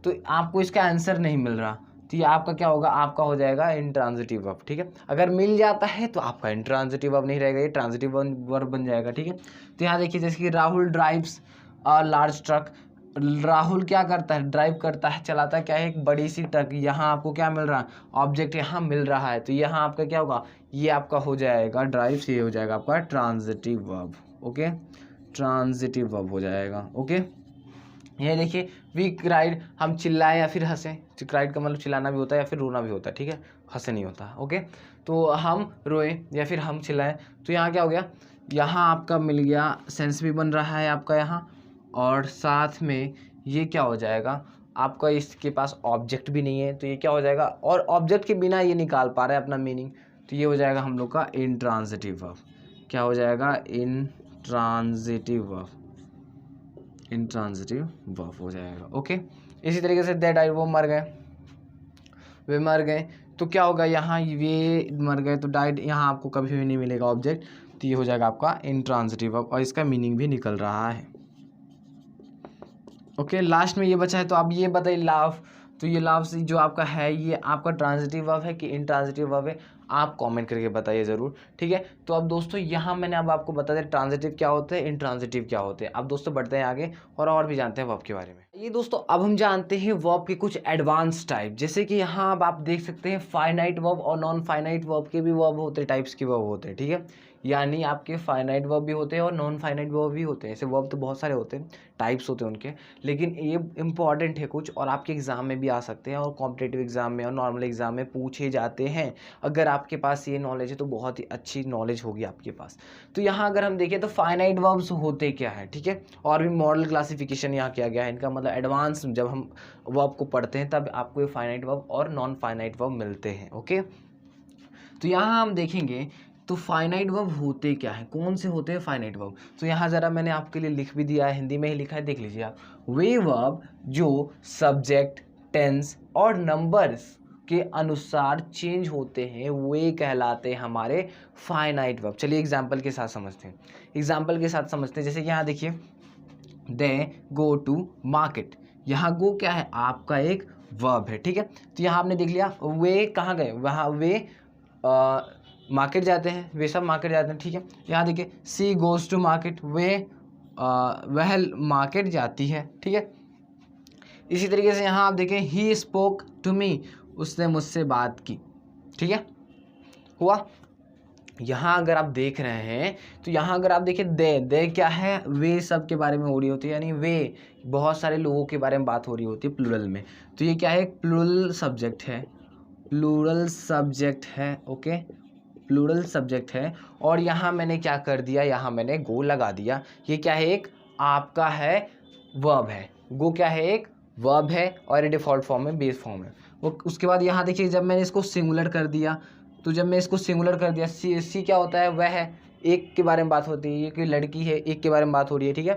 तो आपको इसका आंसर नहीं मिल रहा, तो ये आपका क्या होगा, आपका हो जाएगा इंट्रांजिटिव वर्ब, ठीक है। अगर मिल जाता है तो आपका इंट्रांजिटिव वर्ब नहीं रहेगा, ये ट्रांजिटिव वर्ब बन जाएगा, ठीक है। तो यहाँ देखिए जैसे कि Rahul drives a large truck, Rahul क्या करता है, ड्राइव करता है, चलाता है क्या है, एक बड़ी सी ट्रक। यहाँ आपको क्या मिल रहा है, ऑब्जेक्ट यहाँ मिल रहा है, तो यहाँ आपका क्या होगा, ये आपका हो जाएगा ड्राइव, ये हो जाएगा आपका transitive verb, okay, transitive verb हो जाएगा, ओके। ये देखिए वी क्राइड, हम चिल्लाए या फिर हंसे, क्राइड का मतलब चिल्लाना भी होता है या फिर रोना भी होता है, ठीक है, हंसे नहीं होता, ओके। तो हम रोए या फिर हम चिल्लाए, तो यहाँ क्या हो गया, यहाँ आपका मिल गया, सेंस भी बन रहा है आपका यहाँ, और साथ में ये क्या हो जाएगा आपका, इसके पास ऑब्जेक्ट भी नहीं है, तो ये क्या हो जाएगा, और ऑब्जेक्ट के बिना ये निकाल पा रहा है अपना मीनिंग, तो ये हो जाएगा हम लोग का इंट्रांजिटिव वर्ब। क्या हो जाएगा, इंट्रांजिटिव वर्ब, इंट्रांजिटिव वर्ब हो जाएगा, ओके। इसी तरीके से दे डाइड, वो मर गए, वे मर गए, तो क्या होगा यहाँ, ये मर गए, तो डाइड यहाँ आपको कभी भी नहीं मिलेगा ऑब्जेक्ट, तो ये हो जाएगा आपका इंट्रांजिटिव वर्ब और इसका मीनिंग भी निकल रहा है, ओके। लास्ट में ये बचा है, तो आप ये बताइए लाव, तो ये लाव से जो आपका है ये आपका ट्रांजिटिव वर्ब है कि इंट्रांजिटिव वर्ब है, आप कमेंट करके बताइए ज़रूर, ठीक है। तो अब दोस्तों यहाँ मैंने अब आपको बता दिया ट्रांजिटिव क्या होते हैं, इंट्रांजिटिव क्या होते हैं। अब दोस्तों बढ़ते हैं आगे और भी जानते हैं वर्ब के बारे में। ये दोस्तों अब हम जानते हैं वर्ब के कुछ एडवांस टाइप, जैसे कि यहाँ अब आप देख सकते हैं फाइनाइट वर्ब और नॉन फाइनाइट वर्ब के भी वर्ब होते हैं, टाइप्स के वर्ब होते हैं, ठीक है। यानी आपके फाइनाइट वर्ब भी होते हैं और नॉन फाइनाइट वर्ब भी होते हैं। ऐसे वर्ब तो बहुत सारे होते हैं, टाइप्स होते हैं उनके, लेकिन ये इंपॉर्टेंट है कुछ और आपके एग्जाम में भी आ सकते हैं और कॉम्पिटेटिव एग्जाम में और नॉर्मल एग्जाम में पूछे जाते हैं। अगर आपके पास ये नॉलेज है तो बहुत ही अच्छी नॉलेज होगी आपके पास। तो यहाँ अगर हम देखें तो फाइनाइट वर्ब्स होते क्या है, ठीक है, और भी मॉडल क्लासिफिकेशन यहाँ किया गया है इनका, मतलब एडवांस जब हम वर्ब को पढ़ते हैं तब आपको ये फाइनाइट वर्ब और नॉन फाइनाइट वर्ब मिलते हैं, ओके। तो यहाँ हम देखेंगे तो फाइनाइट वर्ब होते क्या है, कौन से होते हैं फाइनाइट वर्ब। तो यहाँ ज़रा मैंने आपके लिए लिख भी दिया है, हिंदी में ही लिखा है, देख लीजिए आप। वे वर्ब जो सब्जेक्ट, टेंस और नंबर्स के अनुसार चेंज होते हैं वे कहलाते हैं हमारे फाइनाइट वर्ब। चलिए एग्जाम्पल के साथ समझते हैं, एग्जाम्पल के साथ समझते हैं। जैसे कि यहाँ देखिए दे गो टू मार्केट, यहाँ गो क्या है, आपका एक वर्ब है, ठीक है। तो यहाँ आपने देख लिया वे कहाँ गए, वहाँ वे मार्केट जाते हैं, वे सब मार्केट जाते हैं, ठीक है। यहाँ देखिए सी गोज़ टू मार्केट, वे वह मार्केट जाती है, ठीक है। इसी तरीके से यहाँ आप देखें ही स्पोक टू मी, उसने मुझसे बात की, ठीक है, हुआ। यहाँ अगर आप देख रहे हैं तो यहाँ अगर आप देखिए दे क्या है, वे सब के बारे में हो रही होती है, यानी वे बहुत सारे लोगों के बारे में बात हो रही होती है प्लूरल में। तो ये क्या है, एक प्लूरल सब्जेक्ट है, प्लूरल सब्जेक्ट है, ओके, प्लूरल सब्जेक्ट है। और यहाँ मैंने क्या कर दिया, यहाँ मैंने गो लगा दिया। ये क्या है, एक आपका है वर्ब है, गो क्या है, एक वर्ब है और ये डिफ़ॉल्ट फॉर्म में, बेस फॉर्म है। वो उसके बाद यहाँ देखिए जब मैंने इसको सिंगुलर कर दिया, तो जब मैं इसको सिंगुलर कर दिया, सी क्या होता है, वह है एक के बारे में बात होती है, ये कोई लड़की है, एक के बारे में बात हो रही है, ठीक है।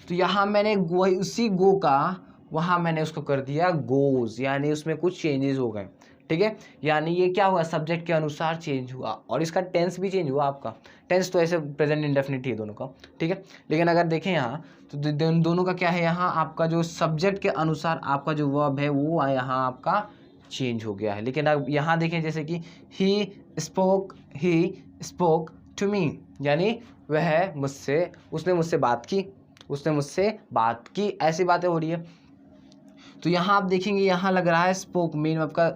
तो यहाँ मैंने गो, उसी गो का वहाँ मैंने उसको कर दिया गोज़, यानी उसमें कुछ चेंजेस हो गए, ठीक है। यानी ये क्या हुआ, सब्जेक्ट के अनुसार चेंज हुआ और इसका टेंस भी चेंज हुआ। आपका टेंस तो ऐसे प्रेजेंट इंडेफिनिट ही है दोनों का, ठीक है। लेकिन अगर देखें यहाँ तो दोनों का क्या है, यहाँ आपका जो सब्जेक्ट के अनुसार आपका जो वर्ब है वो यहाँ आपका चेंज हो गया है। लेकिन अब यहाँ देखें जैसे कि ही स्पोक टू मी, यानी वह मुझसे, उसने मुझसे बात की, उसने मुझसे बात की, ऐसी बातें हो रही है। तो यहाँ आप देखेंगे यहाँ लग रहा है स्पोक, मेन आपका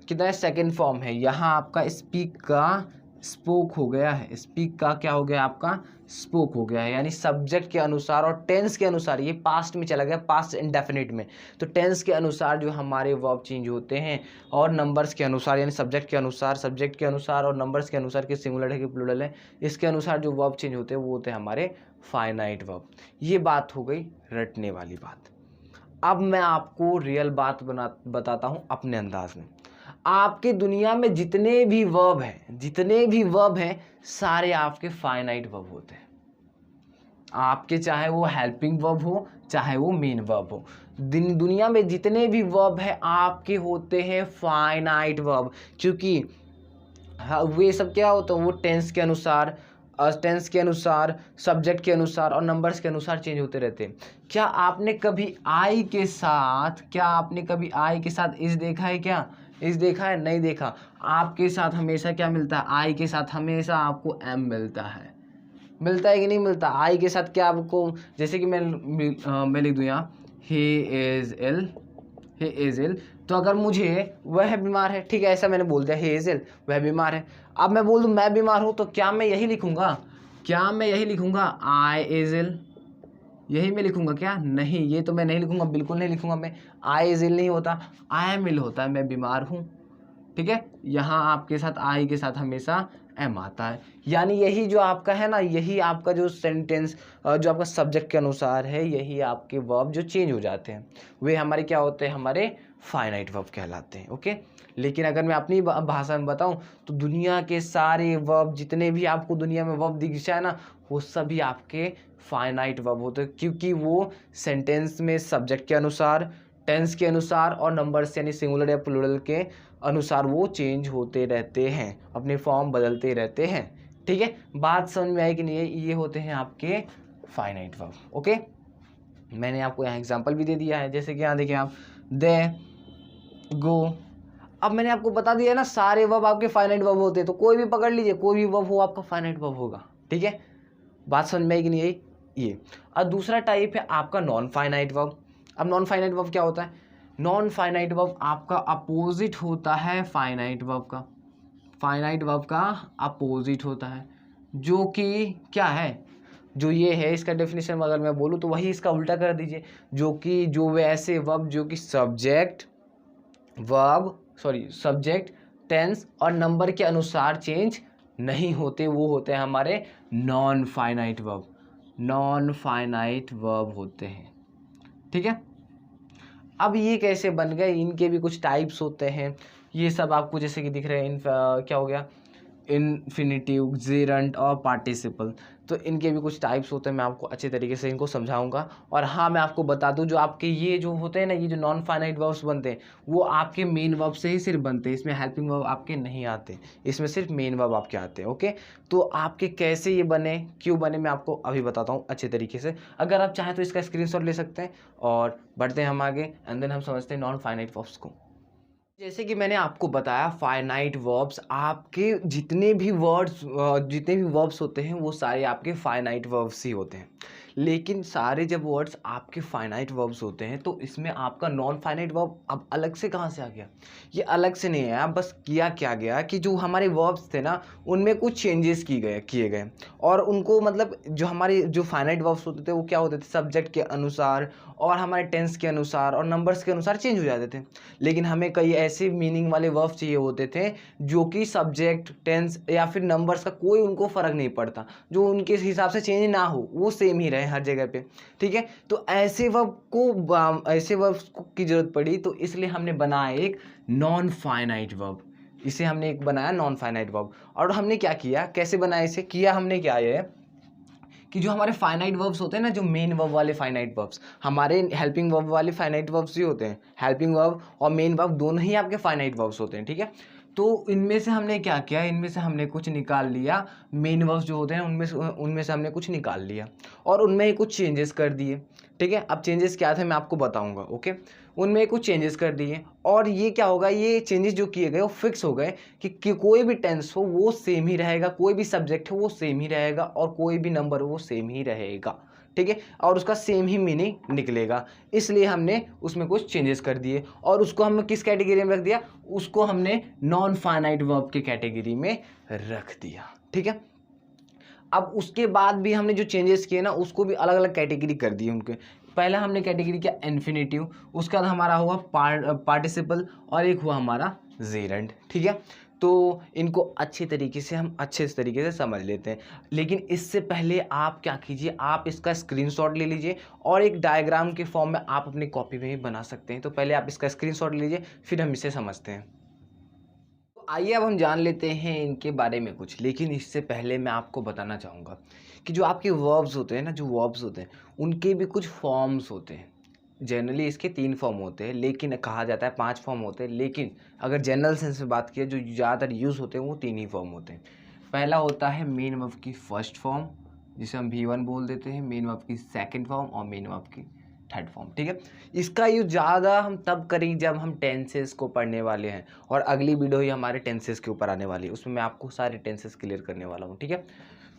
कितना है, सेकेंड फॉर्म है। यहाँ आपका स्पीक का स्पोक हो गया है, स्पीक का क्या हो गया, आपका स्पोक हो गया है। यानी सब्जेक्ट के अनुसार और टेंस के अनुसार, ये पास्ट में चला गया, पास्ट इंडेफिनिट में। तो टेंस के अनुसार जो हमारे वर्ब चेंज होते हैं और नंबर्स के अनुसार, यानी सब्जेक्ट के अनुसार और नंबर्स के अनुसार कि सिंगुलर है कि प्लूरल है, इसके अनुसार जो वर्ब चेंज होते हैं वो होते हैं हमारे फाइनाइट वर्ब। ये बात हो गई रटने वाली बात। अब मैं आपको रियल बात बताता हूँ अपने अंदाज में। आपके दुनिया में जितने भी वर्ब हैं सारे आपके फाइनाइट वर्ब होते हैं। आपके चाहे वो हेल्पिंग वर्ब हो, चाहे वो मेन वर्ब हो, दुनिया में जितने भी वर्ब हैं आपके होते हैं फाइनाइट वर्ब। क्योंकि वे सब क्या होता है, वो टेंस के अनुसार, सब्जेक्ट के अनुसार और नंबर्स के अनुसार चेंज होते रहते हैं। क्या आपने कभी आई के साथ इस देखा है, क्या इस देखा है, नहीं देखा। आपके साथ हमेशा क्या मिलता है, आई के साथ हमेशा आपको एम मिलता है कि नहीं मिलता। आई के साथ क्या आपको, जैसे कि मैं लिख दूँ यहाँ ही इज इल, तो अगर मुझे वह बीमार है, ठीक है, ऐसा मैंने बोल दिया, ही इज इल, वह बीमार है। अब मैं बोल दूँ मैं बीमार हूँ, तो क्या मैं यही लिखूंगा, आई इज इल, यही मैं लिखूंगा क्या, नहीं, ये तो मैं नहीं लिखूंगा, बिल्कुल नहीं लिखूंगा मैं। आई इज इल नहीं होता, आई एम इल होता है, मैं बीमार हूँ, ठीक है। यहाँ आपके साथ आई के साथ हमेशा एम आता है। यानी यही जो आपका है ना, यही आपका जो सेंटेंस जो आपका सब्जेक्ट के अनुसार है, यही आपके वर्ब जो चेंज हो जाते हैं वे हमारे क्या होते हैं, हमारे फाइनाइट वर्ब कहलाते हैं, ओके। लेकिन अगर मैं अपनी भाषा में बताऊं तो दुनिया के सारे वर्ब, जितने भी आपको दुनिया में वर्ब दिख जाए ना, वो सभी आपके फाइनाइट वर्ब होते हैं। क्योंकि वो सेंटेंस में सब्जेक्ट के अनुसार, टेंस के अनुसार और नंबर्स यानी सिंगुलर या प्लूरल के अनुसार वो चेंज होते रहते हैं, अपने फॉर्म बदलते रहते हैं, ठीक है। बात समझ में आई कि नहीं, ये होते हैं आपके फाइनाइट वर्ब, ओके। मैंने आपको यहाँ एग्जांपल भी दे दिया है, जैसे कि यहाँ देखिए आप, दे, गो। अब मैंने आपको बता दिया ना सारे वर्ब आपके फाइनाइट वर्ब होते हैं, तो कोई भी पकड़ लीजिए, कोई भी वर्ब हो आपका फाइनाइट वर्ब होगा, ठीक है। बात समझ में आई कि नहीं, ये। और दूसरा टाइप है आपका नॉन फाइनाइट वर्ब। अब नॉन फाइनाइट वर्ब क्या होता है, नॉन फाइनाइट वर्ब आपका अपोजिट होता है फाइनाइट वर्ब का, फाइनाइट वर्ब का अपोजिट होता है, जो कि क्या है, जो ये है, इसका डेफिनेशन अगर मैं बोलूँ तो वही इसका उल्टा कर दीजिए, जो वैसे वर्ब जो कि सब्जेक्ट, टेंस और नंबर के अनुसार चेंज नहीं होते, वो होते हैं हमारे नॉन फाइनाइट वर्ब होते हैं, ठीक है। अब ये कैसे बन गए, इनके भी कुछ टाइप्स होते हैं। ये सब आपको जैसे कि दिख रहे हैं, क्या हो गया, इन्फिनिटिव, जेरंट और पार्टिसिपल। तो इनके भी कुछ टाइप्स होते हैं, मैं आपको अच्छे तरीके से इनको समझाऊंगा। और हाँ, मैं आपको बता दूं, जो आपके ये जो होते हैं ना, ये जो नॉन फाइनाइट वर्ब्स बनते हैं वो आपके मेन वर्ब से ही सिर्फ बनते हैं, इसमें हेल्पिंग वर्ब आपके नहीं आते, इसमें सिर्फ मेन वर्ब आपके आते हैं, ओके। तो आपके कैसे ये बने, क्यों बने, मैं आपको अभी बताता हूँ अच्छे तरीके से। अगर आप चाहें तो इसका स्क्रीनशॉट ले सकते हैं और बढ़ते हैं हम आगे, एंड देन हम समझते हैं नॉन फाइनाइट वर्ब्स को। जैसे कि मैंने आपको बताया, फाइनाइट वर्ब्स आपके जितने भी वर्ब्स होते हैं वो सारे आपके फाइनाइट वर्ब्स ही होते हैं। लेकिन सारे जब वर्ड्स आपके फाइनाइट वर्ब्स होते हैं तो इसमें आपका नॉन फाइनाइट वर्ब अब अलग से कहाँ से आ गया? ये अलग से नहीं आया, बस किया क्या गया कि जो हमारे वर्ब्स थे ना उनमें कुछ चेंजेस किए गए और उनको मतलब जो हमारे जो फाइनाइट वर्ब्स होते थे वो क्या होते थे, सब्जेक्ट के अनुसार और हमारे टेंस के अनुसार और नंबर्स के अनुसार चेंज हो जाते थे। लेकिन हमें कई ऐसे मीनिंग वाले वर्ब्स चाहिए होते थे जो कि सब्जेक्ट, टेंस या फिर नंबर्स का कोई उनको फ़र्क नहीं पड़ता, जो उनके हिसाब से चेंज ना हो, वो सेम ही रहे हर जगह पे, ठीक है। तो ऐसे वर्ब्स की ज़रूरत पड़ी, तो इसलिए हमने बनाया एक नॉन फाइनाइट वर्ब। इसे हमने एक बनाया नॉन फाइनाइट वर्ब। और हमने क्या किया, कैसे बनाया इसे, किया हमने क्या है कि जो हमारे फाइनाइट वर्ब्स होते हैं ना, जो मेन वर्ब वाले फाइनाइट वर्ब्स, हमारे हेल्पिंग वर्ब वाले फाइनाइट वर्ब्स ही होते हैं। हेल्पिंग वर्ब और मेन वर्ब दोनों ही आपके फाइनाइट वर्ब्स होते हैं, ठीक है। तो इनमें से हमने क्या किया, इनमें से हमने कुछ निकाल लिया, मेन वर्ब्स जो होते हैं उनमें से हमने कुछ निकाल लिया और उनमें ही कुछ चेंजेस कर दिए, ठीक है। अब चेंजेस क्या थे मैं आपको बताऊंगा, ओके। उनमें कुछ चेंजेस कर दिए और ये क्या होगा, ये चेंजेस जो किए गए वो फिक्स हो गए कि कोई भी टेंस हो वो सेम ही रहेगा, कोई भी सब्जेक्ट हो वो सेम ही रहेगा और कोई भी नंबर हो वो सेम ही रहेगा, ठीक है। और उसका सेम ही मीनिंग निकलेगा। इसलिए हमने उसमें कुछ चेंजेस कर दिए और उसको हमने किस कैटेगरी में रख दिया, उसको हमने नॉन फाइनाइट वर्ब के कैटेगरी में रख दिया, ठीक है। अब उसके बाद भी हमने जो चेंजेस किए ना उसको भी अलग अलग कैटेगरी कर दिए उनके। पहला हमने कैटेगरी किया इन्फिनेटिव, उसका बाद हमारा हुआ पार्टिसिपल और एक हुआ हमारा जेरेंट, ठीक है। तो इनको अच्छे तरीके से समझ लेते हैं। लेकिन इससे पहले आप क्या कीजिए, आप इसका स्क्रीनशॉट ले लीजिए और एक डायग्राम के फॉर्म में आप अपनी कॉपी में ही बना सकते हैं। तो पहले आप इसका स्क्रीनशॉट ले लीजिए, फिर हम इसे समझते हैं। आइए अब हम जान लेते हैं इनके बारे में कुछ। लेकिन इससे पहले मैं आपको बताना चाहूँगा कि जो आपके वर्ब्स होते हैं ना, जो वर्ब्स होते हैं उनके भी कुछ फॉर्म्स होते हैं। जनरली इसके 3 फॉर्म होते हैं, लेकिन कहा जाता है 5 फॉर्म होते हैं, लेकिन अगर जनरल सेंस में बात किया जो ज़्यादातर यूज़ होते हैं वो 3 ही फॉर्म होते हैं। पहला होता है मेन वर्ब की फर्स्ट फॉर्म, जिसे हम V1 बोल देते हैं, मेन वर्ब की सेकेंड फॉर्म और मेन वर्ब की थर्ड फॉर्म, ठीक है। इसका यूज ज़्यादा हम तब करेंगे जब हम टेंसेस को पढ़ने वाले हैं और अगली वीडियो ही हमारे टेंसेस के ऊपर आने वाली है, उसमें मैं आपको सारे टेंसेस क्लियर करने वाला हूँ, ठीक है।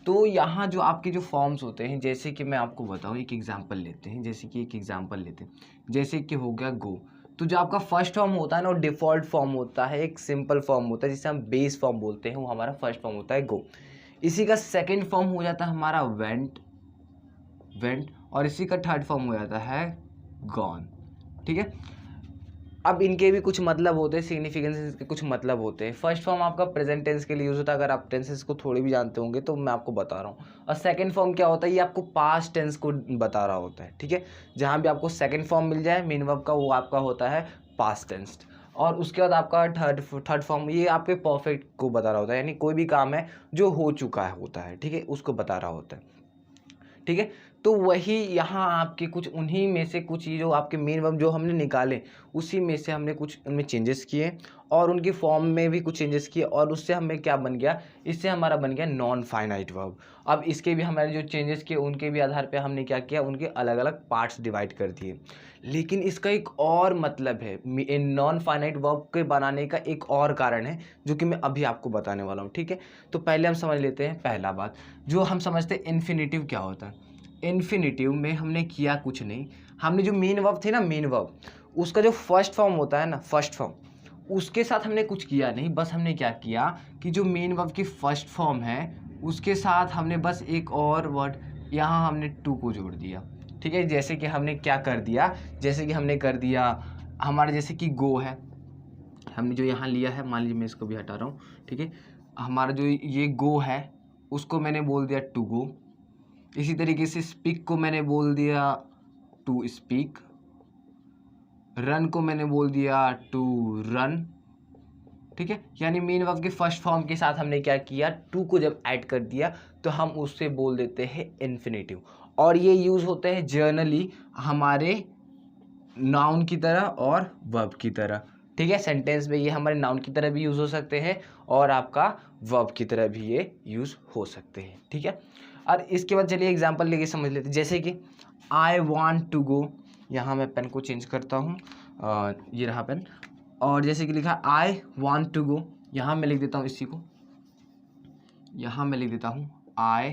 तो यहाँ जो आपके जो फॉर्म्स होते हैं, जैसे कि मैं आपको बताऊँ, एक एग्जांपल लेते हैं, जैसे कि हो गया गो। तो जो आपका फर्स्ट फॉर्म होता है ना वो डिफ़ॉल्ट फॉर्म होता है, एक सिंपल फॉर्म होता है जिसे हम बेस फॉर्म बोलते हैं, वो हमारा फर्स्ट फॉर्म होता है गो। इसी का सेकेंड फॉर्म हो जाता है हमारा वेंट और इसी का थर्ड फॉर्म हो जाता है गॉन, ठीक है। अब इनके भी कुछ मतलब होते हैं, सिग्निफिकेंस के कुछ मतलब होते हैं। फर्स्ट फॉर्म आपका प्रेजेंट टेंस के लिए यूज होता है, अगर आप टेंसेस को थोड़ी भी जानते होंगे तो मैं आपको बता रहा हूँ। और सेकंड फॉर्म क्या होता है, ये आपको पास्ट टेंस को बता रहा होता है, ठीक है। जहाँ भी आपको सेकंड फॉर्म मिल जाए मेन वर्ब का, वो आपका होता है पास्ट टेंस। और उसके बाद आपका थर्ड फॉर्म ये आपके परफेक्ट को बता रहा होता है, यानी कोई भी काम है जो हो चुका है होता है, ठीक है, उसको बता रहा होता है, ठीक है। तो वही यहाँ आपके कुछ उन्हीं में से कुछ ये जो आपके मेन वर्ब जो हमने निकाले उसी में से हमने कुछ उनमें चेंजेस किए और उनके फॉर्म में भी कुछ चेंजेस किए और उससे हमें क्या बन गया, इससे हमारा बन गया नॉन फाइनाइट वर्ब। अब इसके भी हमारे जो चेंजेस किए उनके भी आधार पे हमने क्या किया, उनके अलग अलग पार्ट्स डिवाइड कर दिए। लेकिन इसका एक और मतलब है, इन नॉन फाइनाइट वर्ब के बनाने का एक और कारण है जो कि मैं अभी आपको बताने वाला हूँ, ठीक है। तो पहले हम समझ लेते हैं पहला बात, जो हम समझते हैं इन्फिनेटिव क्या होता है। इन्फिनेटिव में हमने किया कुछ नहीं, हमने जो मेन वर्ब थे ना, मेन वर्ब उसका जो फर्स्ट फॉर्म होता है ना, फर्स्ट फॉर्म उसके साथ हमने कुछ किया नहीं। बस हमने क्या किया कि जो मेन वर्ब की फर्स्ट फॉर्म है उसके साथ हमने बस एक और वर्ड यहाँ हमने टू को जोड़ दिया, ठीक है। जैसे कि हमने क्या कर दिया, जैसे कि हमने कर दिया हमारे, जैसे कि गो है, हमने जो यहाँ लिया है, मान लीजिए मैं इसको भी हटा रहा हूँ, ठीक है। हमारा जो ये गो है उसको मैंने बोल दिया टू गो। इसी तरीके से स्पीक को मैंने बोल दिया टू स्पीक, रन को मैंने बोल दिया टू रन, ठीक है। यानी मेन वर्ब के फर्स्ट फॉर्म के साथ हमने क्या किया, टू को जब ऐड कर दिया तो हम उससे बोल देते हैं इन्फिनेटिव। और ये यूज़ होते हैं जर्नली हमारे नाउन की तरह और वर्ब की तरह, ठीक है। सेंटेंस में ये हमारे नाउन की तरह भी यूज़ हो सकते हैं और आपका वर्ब की तरह भी ये यूज़ हो सकते हैं, ठीक है। और इसके बाद चलिए एग्जांपल लेके समझ लेते हैं। जैसे कि आई वांट टू गो, यहाँ मैं पेन को चेंज करता हूँ, ये रहा पेन। और जैसे कि लिखा आई वांट टू गो, यहाँ मैं लिख देता हूँ इसी को, यहाँ मैं लिख देता हूँ आई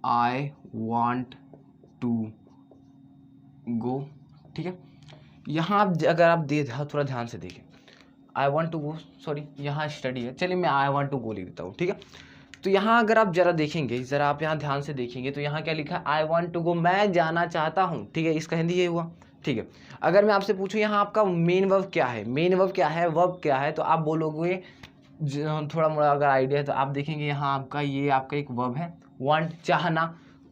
आई वॉन्ट टू गो, ठीक है। यहाँ आप अगर आप थोड़ा ध्यान से देखें, I want to go, sorry यहाँ स्टडी है, चलिए मैं आई वॉन्ट टू गो लिख देता हूँ, ठीक है। तो यहाँ अगर आप जरा देखेंगे, जरा आप यहाँ ध्यान से देखेंगे तो यहाँ क्या लिखा है, आई वॉन्ट टू गो, मैं जाना चाहता हूँ, ठीक है। इसका हिंदी ये हुआ, ठीक है। अगर मैं आपसे पूछूँ यहाँ आपका मेन वर्ब क्या है, मेन वर्ब क्या है, वर्ब क्या है, तो आप बोलोगे थोड़ा मोड़ा अगर आइडिया है तो आप देखेंगे यहाँ आपका ये आपका एक वर्ब है, वांट, चाहना,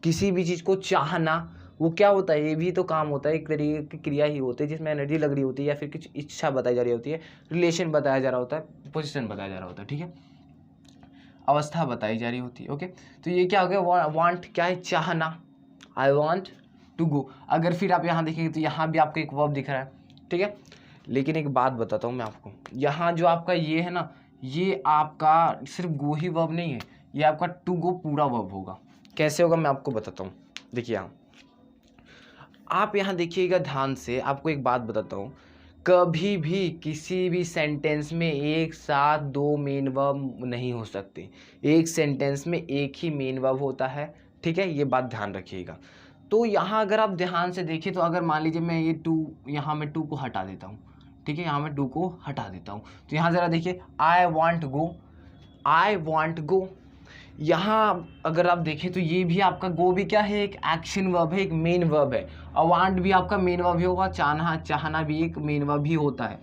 किसी भी चीज़ को चाहना, वो क्या होता है, ये भी तो काम होता है, एक तरीके की क्रिया ही होती है जिसमें एनर्जी लग रही होती है या फिर कुछ इच्छा बताई जा रही होती है, रिलेशन बताया जा रहा होता है, पोजीशन बताया जा रहा होता है, ठीक है, अवस्था बताई जा रही होती है, ओके। तो ये क्या हो गया, वांट क्या है, चाहना, आई वांट टू गो। अगर फिर आप यहाँ देखेंगे तो यहाँ भी आपको एक वर्ब दिख रहा है, ठीक है। लेकिन एक बात बताता हूँ मैं आपको, यहाँ जो आपका ये है ना, ये आपका सिर्फ गो ही वर्ब नहीं है, ये आपका टू गो पूरा वर्ब होगा। कैसे होगा मैं आपको बताता हूँ, देखिए यहाँ आप यहाँ देखिएगा ध्यान से, आपको एक बात बताता हूँ, कभी भी किसी भी सेंटेंस में एक साथ दो मेन वर्ब नहीं हो सकते, एक सेंटेंस में एक ही मेन वर्ब होता है, ठीक है, ये बात ध्यान रखिएगा। तो यहाँ अगर आप ध्यान से देखें तो अगर मान लीजिए मैं ये टू, यहाँ मैं टू को हटा देता हूँ, ठीक है, यहाँ मैं टू को हटा देता हूँ, तो यहाँ ज़रा देखिए, I want go, I want गो, यहाँ अगर आप देखें तो ये भी आपका गो भी क्या है, एक एक्शन वर्ब है, एक मेन वर्ब है, और वांट भी आपका मेन वर्ब ही होगा, चाहना, चाहना भी एक मेन वर्ब ही होता है।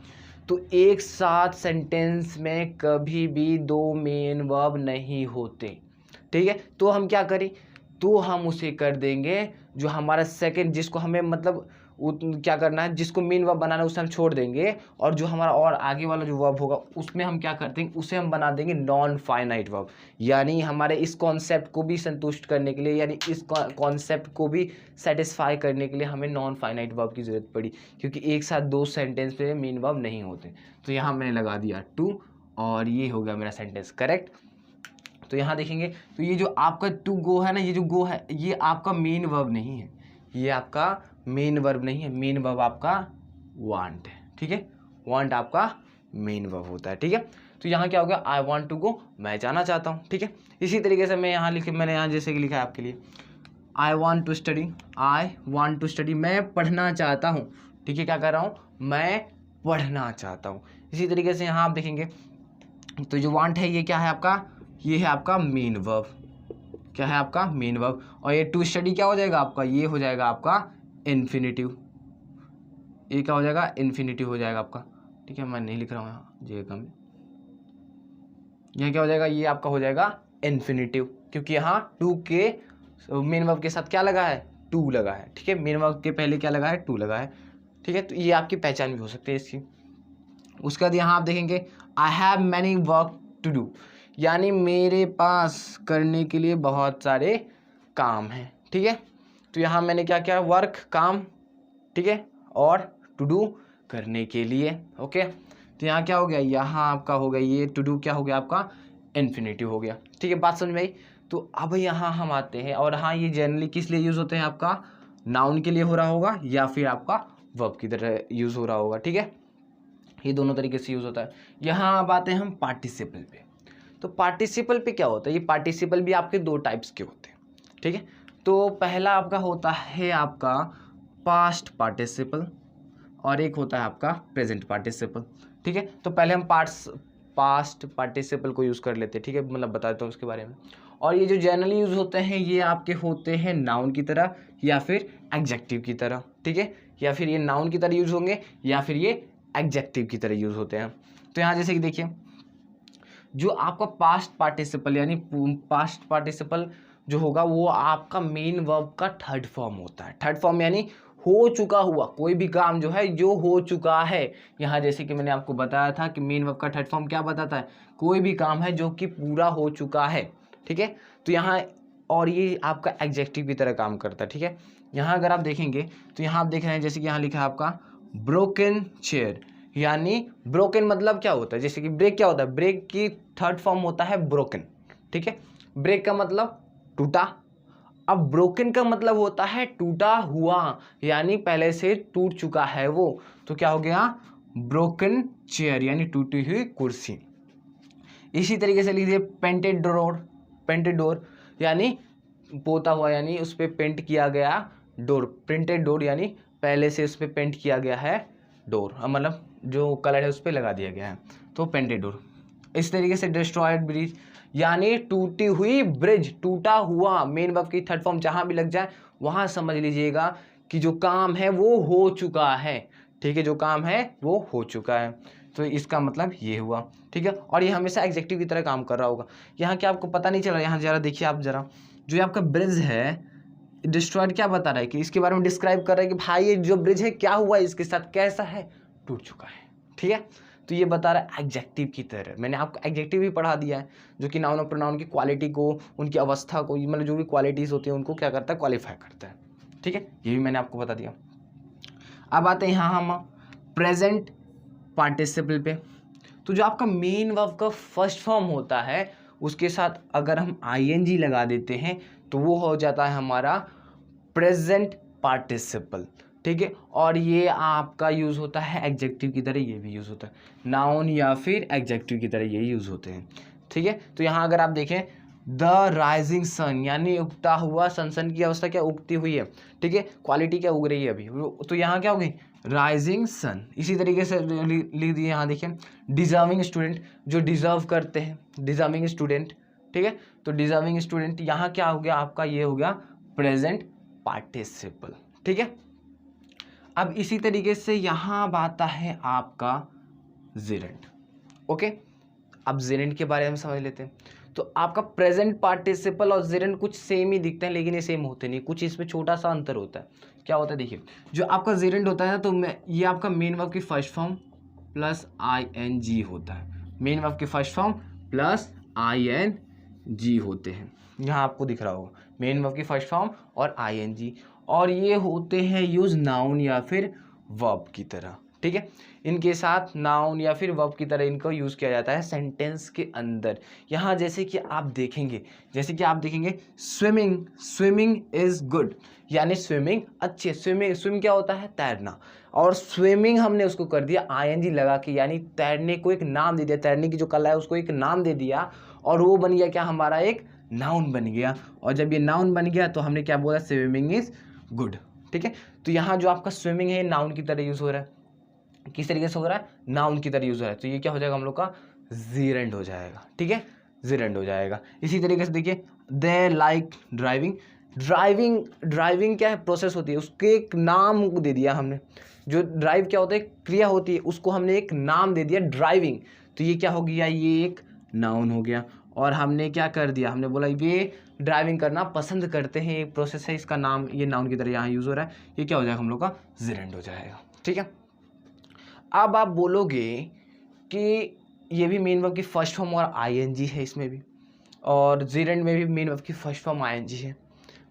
तो एक साथ सेंटेंस में कभी भी दो मेन वर्ब नहीं होते, ठीक है। तो हम क्या करें, तो हम उसे कर देंगे जो हमारा सेकंड, जिसको हमें मतलब क्या करना है, जिसको मेन वर्ब बनाना है उसे हम छोड़ देंगे, और जो हमारा और आगे वाला जो वर्ब होगा उसमें हम क्या करते हैं, उसे हम बना देंगे नॉन फाइनाइट वर्ब। यानी हमारे इस कॉन्सेप्ट को भी संतुष्ट करने के लिए, यानी इस कॉन्सेप्ट को भी सेटिस्फाई करने के लिए हमें नॉन फाइनाइट वर्ब की ज़रूरत पड़ी, क्योंकि एक साथ दो सेंटेंस पे मेन वर्ब नहीं होते। तो यहाँ मैंने लगा दिया टू, और ये हो गया मेरा सेंटेंस करेक्ट। तो यहाँ देखेंगे तो ये जो आपका टू गो है ना, ये जो गो है ये आपका मेन वर्ब नहीं है, ये आपका मेन वर्ब नहीं है, मेन वर्ब आपका वांट है, ठीक है, वांट आपका मेन वर्ब होता है, ठीक है। तो यहाँ क्या हो गया, आई वांट टू गो, मैं जाना चाहता हूँ, ठीक है। इसी तरीके से मैं यहाँ मैंने यहाँ जैसे कि लिखा है आपके लिए, I want to study, I want to study, मैं पढ़ना चाहता हूँ, ठीक है, क्या कर रहा हूँ, मैं पढ़ना चाहता हूँ। इसी तरीके से यहाँ आप देखेंगे तो जो वांट है ये क्या है आपका, ये है आपका मेन वर्ब, क्या है आपका मेन वर्ब, और ये टू स्टडी क्या हो जाएगा आपका, ये हो जाएगा आपका इन्फिनिटिव, ये क्या हो जाएगा, इन्फिनिटिव हो जाएगा आपका, ठीक है। मैं नहीं लिख रहा हूँ यहाँ जगह में, यहाँ क्या हो जाएगा, ये आपका हो जाएगा इन्फिनिटिव, क्योंकि यहाँ टू के मेन वर्ब के साथ क्या लगा है, टू लगा है, ठीक है, मेन वर्ब के पहले क्या लगा है, टू लगा है, ठीक है। तो ये आपकी पहचान भी हो सकती है इसकी। उसके बाद यहाँ आप देखेंगे, I have many work to do, यानी मेरे पास करने के लिए बहुत सारे काम हैं, ठीक है। तो यहाँ मैंने क्या किया, वर्क काम, ठीक है, और टू डू करने के लिए, ओके। तो यहाँ क्या हो गया, यहाँ आपका हो गया ये टू डू क्या हो गया आपका इन्फिनिटिव हो गया, ठीक है, बात समझ में आई। तो अब यहाँ हम आते हैं, और हाँ ये जनरली किस लिए यूज़ होते हैं, आपका नाउन के लिए हो रहा होगा या फिर आपका वर्ब की तरह यूज़ हो रहा होगा, ठीक है, ये दोनों तरीके से यूज़ होता है। यहाँ अब आते हैं हम पार्टिसिपल पे। तो पार्टिसिपल पे क्या होता है, ये पार्टिसिपल भी आपके दो टाइप्स के होते हैं, ठीक है। तो पहला आपका होता है आपका पास्ट पार्टिसिपल, और एक होता है आपका प्रेजेंट पार्टिसिपल, ठीक है। तो पहले हम पास्ट पार्टिसिपल को यूज़ कर लेते हैं, ठीक है, मतलब बता देता हूँ उसके बारे में। और ये जो जनरली यूज़ होते हैं ये आपके होते हैं नाउन की तरह या फिर एडजेक्टिव की तरह, ठीक है, या फिर ये नाउन की तरह यूज़ होंगे या फिर ये एडजेक्टिव की तरह यूज़ होते हैं। तो यहाँ जैसे कि देखिए, जो आपका पास्ट पार्टिसिपल यानी पास्ट पार्टिसिपल जो होगा वो आपका मेन वर्ब का थर्ड फॉर्म होता है। थर्ड फॉर्म यानी हो चुका हुआ कोई भी काम जो है जो हो चुका है। यहाँ जैसे कि मैंने आपको बताया था कि मेन वर्ब का थर्ड फॉर्म क्या बताता है, कोई भी काम है जो कि पूरा हो चुका है, ठीक है। तो यहाँ और ये आपका एडजेक्टिव की तरह काम करता है, ठीक है। यहाँ अगर आप देखेंगे तो यहाँ आप देख रहे हैं जैसे कि यहाँ लिखा है आपका ब्रोकन चेयर, यानी ब्रोकन मतलब क्या होता है, जैसे कि ब्रेक क्या होता है, ब्रेक की थर्ड फॉर्म होता है ब्रोकन, ठीक है। ब्रेक का मतलब टूटा, अब ब्रोकन का मतलब होता है टूटा हुआ, यानी पहले से टूट चुका है वो, तो क्या हो गया ब्रोकन चेयर यानी टूटी हुई कुर्सी। इसी तरीके से लीजिए पेंटेड डोर, पेंटेड डोर यानी पोता हुआ यानी उस पर पेंट किया गया डोर, प्रिंटेड डोर यानी पहले से उस पर पेंट किया गया है डोर, मतलब जो कलर है उस पर लगा दिया गया है, तो पेंटेड डोर। इस तरीके से डिस्ट्रॉयड ब्रिज यानी टूटी हुई ब्रिज, टूटा हुआ, मेन वर्ब की थर्ड फॉर्म जहाँ भी लग जाए वहाँ समझ लीजिएगा कि जो काम है वो हो चुका है, ठीक है, जो काम है वो हो चुका है, तो इसका मतलब ये हुआ, ठीक है। और ये हमेशा एग्जेक्टिव की तरह काम कर रहा होगा। यहाँ क्या आपको पता नहीं चल रहा, यहाँ जरा देखिए आप, जरा जो आपका ब्रिज है डिस्ट्रॉयड क्या बता रहा है कि इसके बारे में डिस्क्राइब कर रहा है कि भाई ये जो ब्रिज है क्या हुआ इसके साथ, कैसा है, टूट चुका है, ठीक है। तो ये बता रहा है एग्जेक्टिव की तरह। मैंने आपको एग्जेक्टिव भी पढ़ा दिया है जो कि नाउन और प्रोनाउन की क्वालिटी को, उनकी अवस्था को, मतलब जो भी क्वालिटीज़ होती हैं उनको क्या करता है, क्वालिफाई करता है, ठीक है। ये भी मैंने आपको बता दिया। अब आते हैं यहाँ हम प्रेजेंट पार्टिसिपल पे। तो जो आपका मेन वर्ब का फर्स्ट फॉर्म होता है उसके साथ अगर हम आईएनजी लगा देते हैं तो वो हो जाता है हमारा प्रेजेंट पार्टिसिपल, ठीक है। और ये आपका यूज़ होता है एग्जेक्टिव की तरह, ये भी यूज़ होता है, नाउन या फिर एग्जेक्टिव की तरह ये यूज़ होते हैं, ठीक है। तो यहाँ अगर आप देखें द राइजिंग सन यानी उगता हुआ, सन की अवस्था क्या, उगती हुई है, ठीक है, क्वालिटी क्या उग रही है अभी, तो यहाँ क्या होगी, राइजिंग सन। इसी तरीके से लिख दिए यहाँ देखिए डिजर्विंग स्टूडेंट, जो डिजर्व करते हैं, डिजर्विंग स्टूडेंट, ठीक है। तो डिजर्विंग स्टूडेंट यहाँ क्या हो गया आपका, ये हो गया प्रेजेंट पार्टिसिपल, ठीक है। अब इसी तरीके से यहाँ आता है आपका जेरेंट, ओके। अब जेरेंट के बारे में समझ लेते हैं। तो आपका प्रेजेंट पार्टिसिपल और जेरेंट कुछ सेम ही दिखते हैं लेकिन ये सेम होते नहीं, कुछ इसमें छोटा सा अंतर होता है। क्या होता है देखिए, जो आपका जेरेंट होता है ना, तो ये आपका मेन वर्ब की फर्स्ट फॉर्म प्लस आईएनजी होता है, मेन वर्ब की फर्स्ट फॉर्म प्लस आईएनजी होते हैं। यहाँ आपको दिख रहा होगा मेन वर्ब की फर्स्ट फॉर्म और आईएनजी, और ये होते हैं यूज नाउन या फिर वर्ब की तरह, ठीक है। इनके साथ नाउन या फिर वर्ब की तरह इनको यूज़ किया जाता है सेंटेंस के अंदर। यहाँ जैसे कि आप देखेंगे, स्विमिंग, स्विमिंग इज़ गुड यानी स्विमिंग अच्छी है, स्विम क्या होता है, तैरना, और स्विमिंग हमने उसको कर दिया आईएनजी लगा के, यानी तैरने को एक नाम दे दिया, तैरने की जो कला है उसको एक नाम दे दिया, और वो बन गया क्या, हमारा एक नाउन बन गया। और जब ये नाउन बन गया तो हमने क्या बोला, स्विमिंग इज़ गुड, ठीक है। तो यहाँ जो आपका स्विमिंग है नाउन की तरह यूज़ हो रहा है, किस तरीके से हो रहा है, नाउन की तरह यूज हो रहा है, तो ये क्या हो जाएगा हम लोग का जेरेंट हो जाएगा, ठीक है, जेरेंट हो जाएगा। इसी तरीके से देखिए दे लाइक ड्राइविंग, ड्राइविंग क्या है, प्रोसेस होती है, उसके एक नाम दे दिया हमने, जो ड्राइव क्या होता है, क्रिया होती है, उसको हमने एक नाम दे दिया ड्राइविंग, तो ये क्या हो गया, ये एक नाउन हो गया। और हमने क्या कर दिया, हमने बोला ये ड्राइविंग करना पसंद करते हैं, एक प्रोसेस है, इसका नाम ये नाउन की तरह यहाँ यूज हो रहा है, ये क्या हो जाएगा हम लोग का जेरेंट हो जाएगा, ठीक है। अब आप बोलोगे कि ये भी मेन वर्ब की फर्स्ट फॉर्म और आईएनजी है इसमें भी, और जेरेंट में भी मेन वर्ब की फर्स्ट फॉर्म आईएनजी है।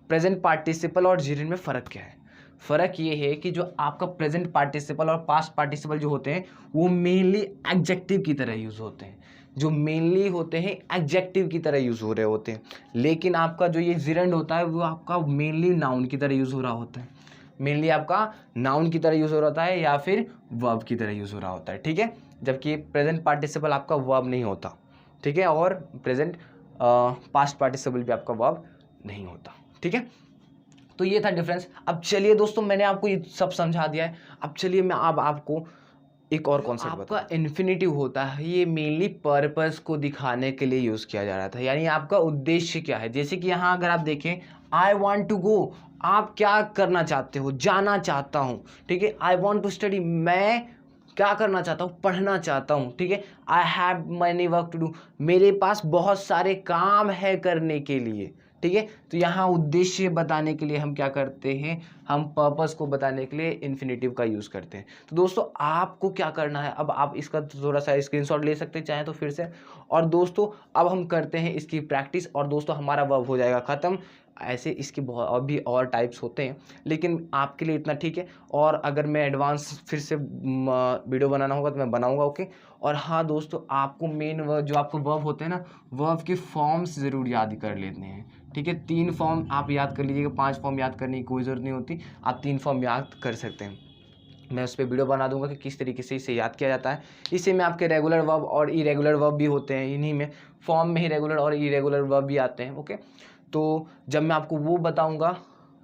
प्रेजेंट पार्टिसिपल और जेरेंट में फ़र्क क्या है, फ़र्क ये है कि जो आपका प्रेजेंट पार्टिसिपल और पास्ट पार्टिसिपल जो होते हैं वो मेनली एडजेक्टिव की तरह यूज़ होते हैं, जो मेनली होते हैं एडजेक्टिव की तरह यूज़ हो रहे होते हैं, लेकिन आपका जो ये जेरेंट होता है वो आपका मेनली नाउन की तरह यूज़ हो रहा होता है, मेनली आपका नाउन की तरह यूज़ हो रहा है या फिर वर्ब की तरह यूज़ हो रहा होता है, ठीक है। जबकि प्रेजेंट पार्टिसिपल आपका वर्ब नहीं होता, ठीक है, और प्रेजेंट पास्ट पार्टिसिपल भी आपका वर्ब नहीं होता, ठीक है। तो ये था डिफरेंस। अब चलिए दोस्तों, मैंने आपको ये सब समझा दिया है, अब चलिए मैं अब आपको एक और कॉन्सेप्ट आपका इन्फिनेटिव होता है, ये मेनली पर्पस को दिखाने के लिए यूज़ किया जा रहा था, यानी आपका उद्देश्य क्या है। जैसे कि यहाँ अगर आप देखें आई वॉन्ट टू गो, आप क्या करना चाहते हो, जाना चाहता हूँ, ठीक है। आई वॉन्ट टू स्टडी, मैं क्या करना चाहता हूँ, पढ़ना चाहता हूँ, ठीक है। I have many work to do, मेरे पास बहुत सारे काम है करने के लिए, ठीक है। तो यहाँ उद्देश्य बताने के लिए हम क्या करते हैं, हम पर्पस को बताने के लिए इन्फिनेटिव का यूज़ करते हैं। तो दोस्तों आपको क्या करना है, अब आप इसका थोड़ा सा स्क्रीनशॉट ले सकते हैं चाहें तो फिर से, और दोस्तों अब हम करते हैं इसकी प्रैक्टिस, और दोस्तों हमारा वर्ब हो जाएगा ख़त्म। ऐसे इसके बहुत अभी और टाइप्स होते हैं, लेकिन आपके लिए इतना ठीक है, और अगर मैं एडवांस फिर से वीडियो बनाना होगा तो मैं बनाऊंगा, ओके। और हाँ दोस्तों, आपको मेन जो आपको वर्ब होते हैं ना, वर्ब के फॉर्म्स ज़रूर याद कर लेने हैं, ठीक है। 3 फॉर्म आप याद कर लीजिएगा, 5 फॉर्म याद करने की कोई ज़रूरत नहीं होती, आप 3 फॉर्म याद कर सकते हैं। मैं उस पर वीडियो बना दूंगा कि किस तरीके से इसे याद किया जाता है। इसी में आपके रेगुलर वर्ब और इरेगुलर वर्ब भी होते हैं, इन्हीं में फॉर्म में ही रेगुलर और इरेगुलर वर्ब भी आते हैं, ओके। तो जब मैं आपको वो बताऊँगा,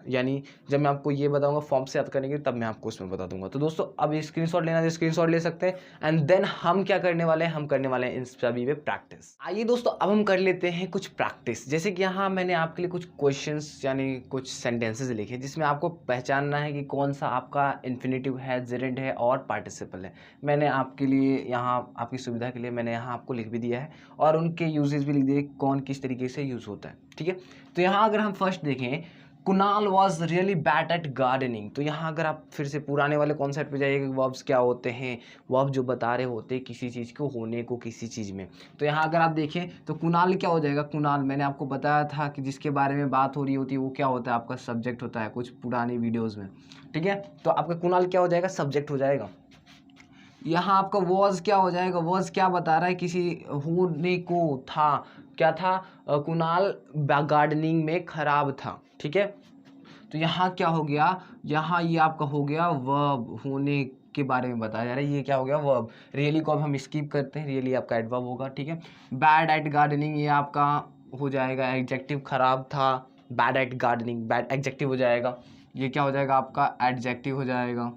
यानी जब मैं आपको ये बताऊंगा फॉर्म से याद करने के, तब मैं आपको उसमें बता दूंगा। तो दोस्तों अब ये स्क्रीनशॉट लेना है, स्क्रीनशॉट ले सकते हैं। एंड देन हम क्या करने वाले हैं, हम करने वाले हैं इन सभी पे प्रैक्टिस। आइए दोस्तों अब हम कर लेते हैं कुछ प्रैक्टिस। जैसे कि यहाँ मैंने आपके लिए कुछ क्वेश्चंस यानी कुछ सेंटेंसेस लिखे जिसमें आपको पहचानना है कि कौन सा आपका इन्फिनेटिव है, जेरेंट है और पार्टिसिपल है। मैंने आपके लिए यहाँ आपकी सुविधा के लिए मैंने यहाँ आपको लिख भी दिया है और उनके यूजेस भी लिख दिए, कौन किस तरीके से यूज़ होता है। ठीक है, तो यहाँ अगर हम फर्स्ट देखें, Kunal was really bad at gardening. तो यहाँ अगर आप फिर से पुराने वाले कॉन्सेप्ट पे जाइए, वर्ब्स क्या होते हैं, वर्ब जो बता रहे होते हैं किसी चीज़ को होने को किसी चीज़ में। तो यहाँ अगर आप देखें तो कुणाल क्या हो जाएगा, कुणाल मैंने आपको बताया था कि जिसके बारे में बात हो रही होती है वो क्या होता है, आपका सब्जेक्ट होता है कुछ पुरानी वीडियोज़ में। ठीक है, तो आपका कुणाल क्या हो जाएगा, सब्जेक्ट हो जाएगा। यहाँ आपका वॉज क्या हो जाएगा, वॉज क्या बता रहा है, किसी होने को था, क्या था, कुणाल गार्डनिंग में खराब था। ठीक है, तो यहाँ क्या हो गया, यहाँ ये आपका हो गया वर्ब, होने के बारे में बताया जा रहा है, ये क्या हो गया वर्ब। रियली को अब हम स्किप करते हैं, रियली आपका एडवर्ब होगा। ठीक है, बैड एट गार्डनिंग ये आपका हो जाएगा एडजेक्टिव, खराब था, bad at gardening, bad adjective हो जाएगा, ये क्या हो जाएगा आपका एडजेक्टिव हो जाएगा।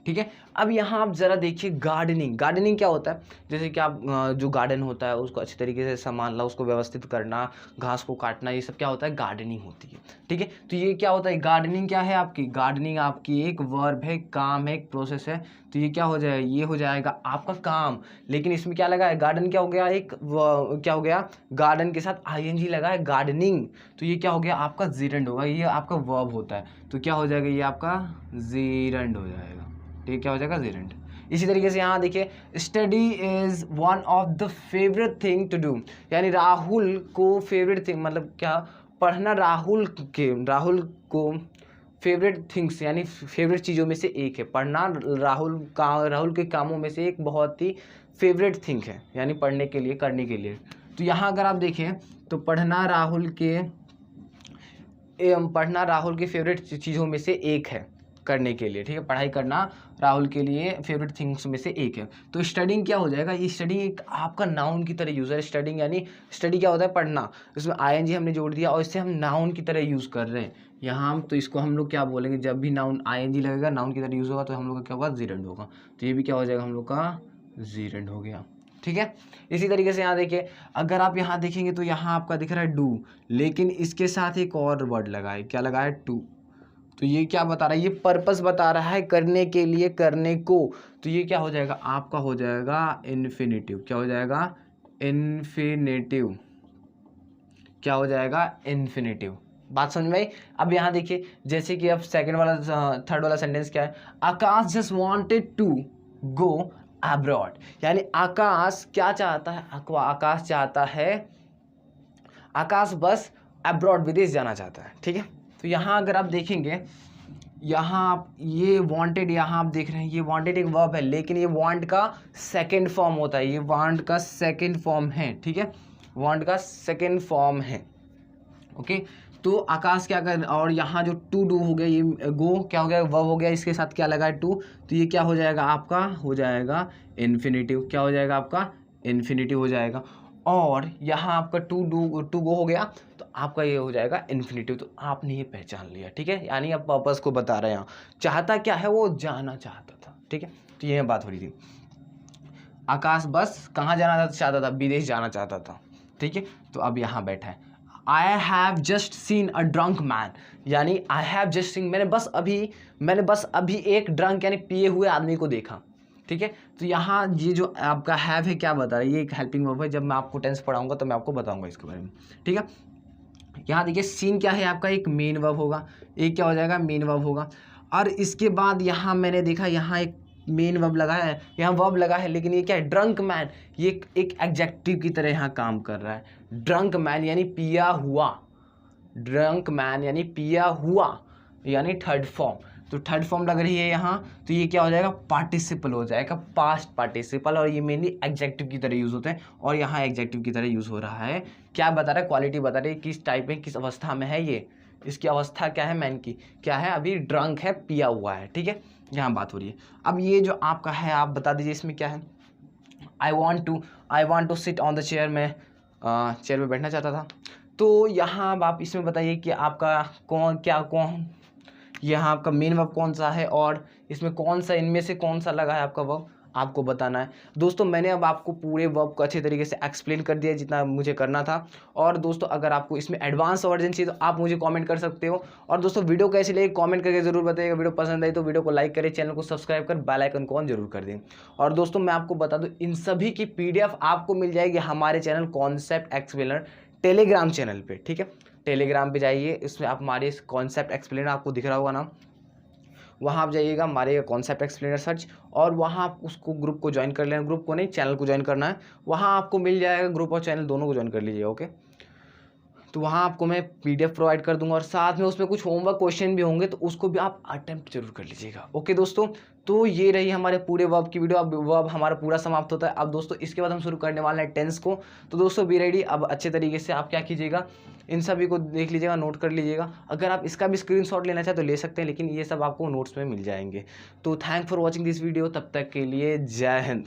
ठीक है, अब यहाँ आप ज़रा देखिए गार्डनिंग, गार्डनिंग क्या होता है, जैसे कि आप जो गार्डन होता है उसको अच्छी तरीके से संभालना, उसको व्यवस्थित करना, घास को काटना, ये सब क्या होता है, गार्डनिंग होती है। ठीक है, तो ये क्या होता है, गार्डनिंग क्या है आपकी, गार्डनिंग आपकी एक वर्ब है, काम है, एक प्रोसेस है। तो ये क्या हो जाएगा, ये हो जाएगा आपका काम। लेकिन इसमें क्या लगा है, गार्डन क्या हो गया, एक क्या हो गया, गार्डन के साथ आईएनजी लगा है, गार्डनिंग। तो ये क्या हो गया आपका जीरेंड होगा, ये आपका वर्ब होता है। तो क्या हो जाएगा, ये आपका जीरेंड हो जाएगा। ठीक, क्या हो जाएगा, जीरेंड। इसी तरीके से यहाँ देखिए, study is one of the favourite thing to do, यानी राहुल को फेवरेट थिंग मतलब क्या, पढ़ना राहुल को फेवरेट थिंग्स यानी फेवरेट चीज़ों में से एक है। पढ़ना राहुल के कामों में से एक बहुत ही फेवरेट थिंग है, यानी पढ़ने के लिए, करने के लिए। तो यहाँ अगर आप देखें तो पढ़ना राहुल के फेवरेट चीज़ों में से एक है करने के लिए। ठीक है, पढ़ाई करना राहुल के लिए फेवरेट थिंग्स में से एक है। तो स्टडिंग क्या हो जाएगा, ये स्टडिंग एक आपका नाउन की तरह यूज़ है। स्टडिंग यानी स्टडी क्या होता है, पढ़ना, इसमें आईएनजी हमने जोड़ दिया और इससे हम नाउन की तरह यूज़ कर रहे हैं यहाँ हम। तो इसको हम लोग क्या बोलेंगे, जब भी नाउन आईएनजी लगेगा, नाउन की तरह यूज़ होगा, तो हम लोग का क्या होगा, जीरेंड होगा। तो ये भी क्या हो जाएगा, हम लोग का जीरेंड हो गया। ठीक है, इसी तरीके से यहाँ देखिए, अगर आप यहाँ देखेंगे तो यहाँ आपका दिख रहा है डू, लेकिन इसके साथ एक और वर्ड लगा है, क्या लगा है, टू। तो ये क्या बता रहा है, ये पर्पस बता रहा है, करने के लिए, करने को। तो ये क्या हो जाएगा, आपका हो जाएगा इन्फिनेटिव। क्या हो जाएगा, इन्फिनेटिव। क्या हो जाएगा, इन्फिनेटिव। बात समझ में आई। अब यहाँ देखिए, जैसे कि अब थर्ड वाला सेंटेंस क्या है, Akash just wanted to go abroad, यानी आकाश क्या चाहता है, आकाश चाहता है, आकाश बस अब्रॉड, विदेश जाना चाहता है। ठीक है, तो यहाँ अगर आप देखेंगे, यहाँ आप ये वांटेड, यहाँ आप देख रहे हैं ये वांटेड एक वर्ब है, लेकिन ये वांट का सेकंड फॉर्म होता है, ये वांट का सेकंड फॉर्म है। ठीक है, वांट का सेकंड फॉर्म है। ओके, तो आकाश क्या कर, और यहाँ जो टू डू हो गया, ये गो क्या हो गया, वर्ब हो गया, इसके साथ क्या लगा है, टू। तो ये क्या हो जाएगा, आपका हो जाएगा इन्फिनेटिव। क्या हो जाएगा, आपका इन्फिनेटिव हो जाएगा। और यहाँ आपका टू गो हो गया, तो आपका ये हो जाएगा इन्फिनेटिव। तो आपने ये पहचान लिया। ठीक है, यानी आप पर्पस को बता रहे हैं, चाहता क्या है, वो जाना चाहता था। ठीक है, तो ये बात हो रही थी, आकाश बस कहाँ जाना चाहता था, विदेश जाना चाहता था। ठीक है, तो अब यहाँ बैठा है, I have just seen a drunk man, यानी आई हैव जस्ट सीन, मैंने बस अभी एक ड्रंक यानी पिए हुए आदमी को देखा। ठीक है, तो यहाँ ये जो आपका हैव है क्या बता रहा है, ये एक हेल्पिंग वर्ब है। जब मैं आपको टेंस पढ़ाऊंगा तो मैं आपको बताऊंगा इसके बारे में। ठीक है, यहाँ देखिए सीन क्या है, आपका एक मेन वर्ब होगा, एक क्या हो जाएगा, मेन वर्ब होगा। और इसके बाद यहाँ मैंने देखा, यहाँ एक मेन वर्ब लगा है, यहाँ वर्ब लगा है, लेकिन ये क्या है, ड्रंक मैन, ये एक एडजेक्टिव की तरह यहाँ काम कर रहा है। ड्रंक मैन यानी पिया हुआ, ड्रंक मैन यानी पिया हुआ, यानी थर्ड फॉर्म। तो थर्ड फॉर्म लग रही है यहाँ, तो ये क्या हो जाएगा, पार्टिसिपल हो जाएगा, पास्ट पार्टिसिपल। और ये मेनली एडजेक्टिव की तरह यूज़ होते हैं, और यहाँ एडजेक्टिव की तरह यूज़ हो रहा है। क्या बता रहा है, क्वालिटी बता रही है, किस टाइप में, किस अवस्था में है ये, इसकी अवस्था क्या है, मैन की क्या है, अभी ड्रंक है, पिया हुआ है। ठीक है, यहाँ बात हो रही है। अब ये जो आपका है, आप बता दीजिए इसमें क्या है। I want to sit on the chair, में चेयर में बैठना चाहता था। तो यहाँ अब आप इसमें बताइए कि आपका कौन यहाँ आपका मेन वर्ब कौन सा है और इसमें कौन सा, इनमें से कौन सा लगा है आपका वर्ब, आपको बताना है। दोस्तों मैंने अब आपको पूरे वर्ब को अच्छे तरीके से एक्सप्लेन कर दिया जितना मुझे करना था। और दोस्तों अगर आपको इसमें एडवांस वर्जन चाहिए तो आप मुझे कमेंट कर सकते हो। और दोस्तों वीडियो कैसी लगी कमेंट करके जरूर बताइएगा। वीडियो पसंद आई तो वीडियो को लाइक करें, चैनल को सब्सक्राइब कर बेल आइकन को ऑन जरूर कर दें। और दोस्तों मैं आपको बता दूं इन सभी की PDF आपको मिल जाएगी हमारे channel concept explainer Telegram channel पे, ठीक है। टेलीग्राम पे जाइए, इसमें आप हमारे कॉन्सेप्ट एक्सप्लेनर आपको दिख रहा होगा ना, वहाँ आप जाइएगा, हमारे कॉन्सेप्ट एक्सप्लेनर सर्च, और वहाँ आप उसको ग्रुप को ज्वाइन कर लेना। ग्रुप को नहीं, चैनल को ज्वाइन करना है। वहाँ आपको मिल जाएगा, ग्रुप और चैनल दोनों को ज्वाइन कर लीजिए, ओके। तो वहाँ आपको मैं PDF प्रोवाइड कर दूंगा और साथ में उसमें कुछ होमवर्क क्वेश्चन भी होंगे, तो उसको भी आप अटेम्प्ट जरूर कर लीजिएगा, ओके दोस्तों। तो ये रही हमारे पूरे वर्ब की वीडियो। अब वर्ब हमारा पूरा समाप्त होता है। अब दोस्तों इसके बाद हम शुरू करने वाले हैं टेंस को। तो दोस्तों बी रेडी। अब अच्छे तरीके से आप क्या कीजिएगा, इन सभी को देख लीजिएगा, नोट कर लीजिएगा। अगर आप इसका भी स्क्रीनशॉट लेना चाहे तो ले सकते हैं, लेकिन ये सब आपको नोट्स में मिल जाएंगे। तो thank for watching this video. तब तक के लिए जय हिंद।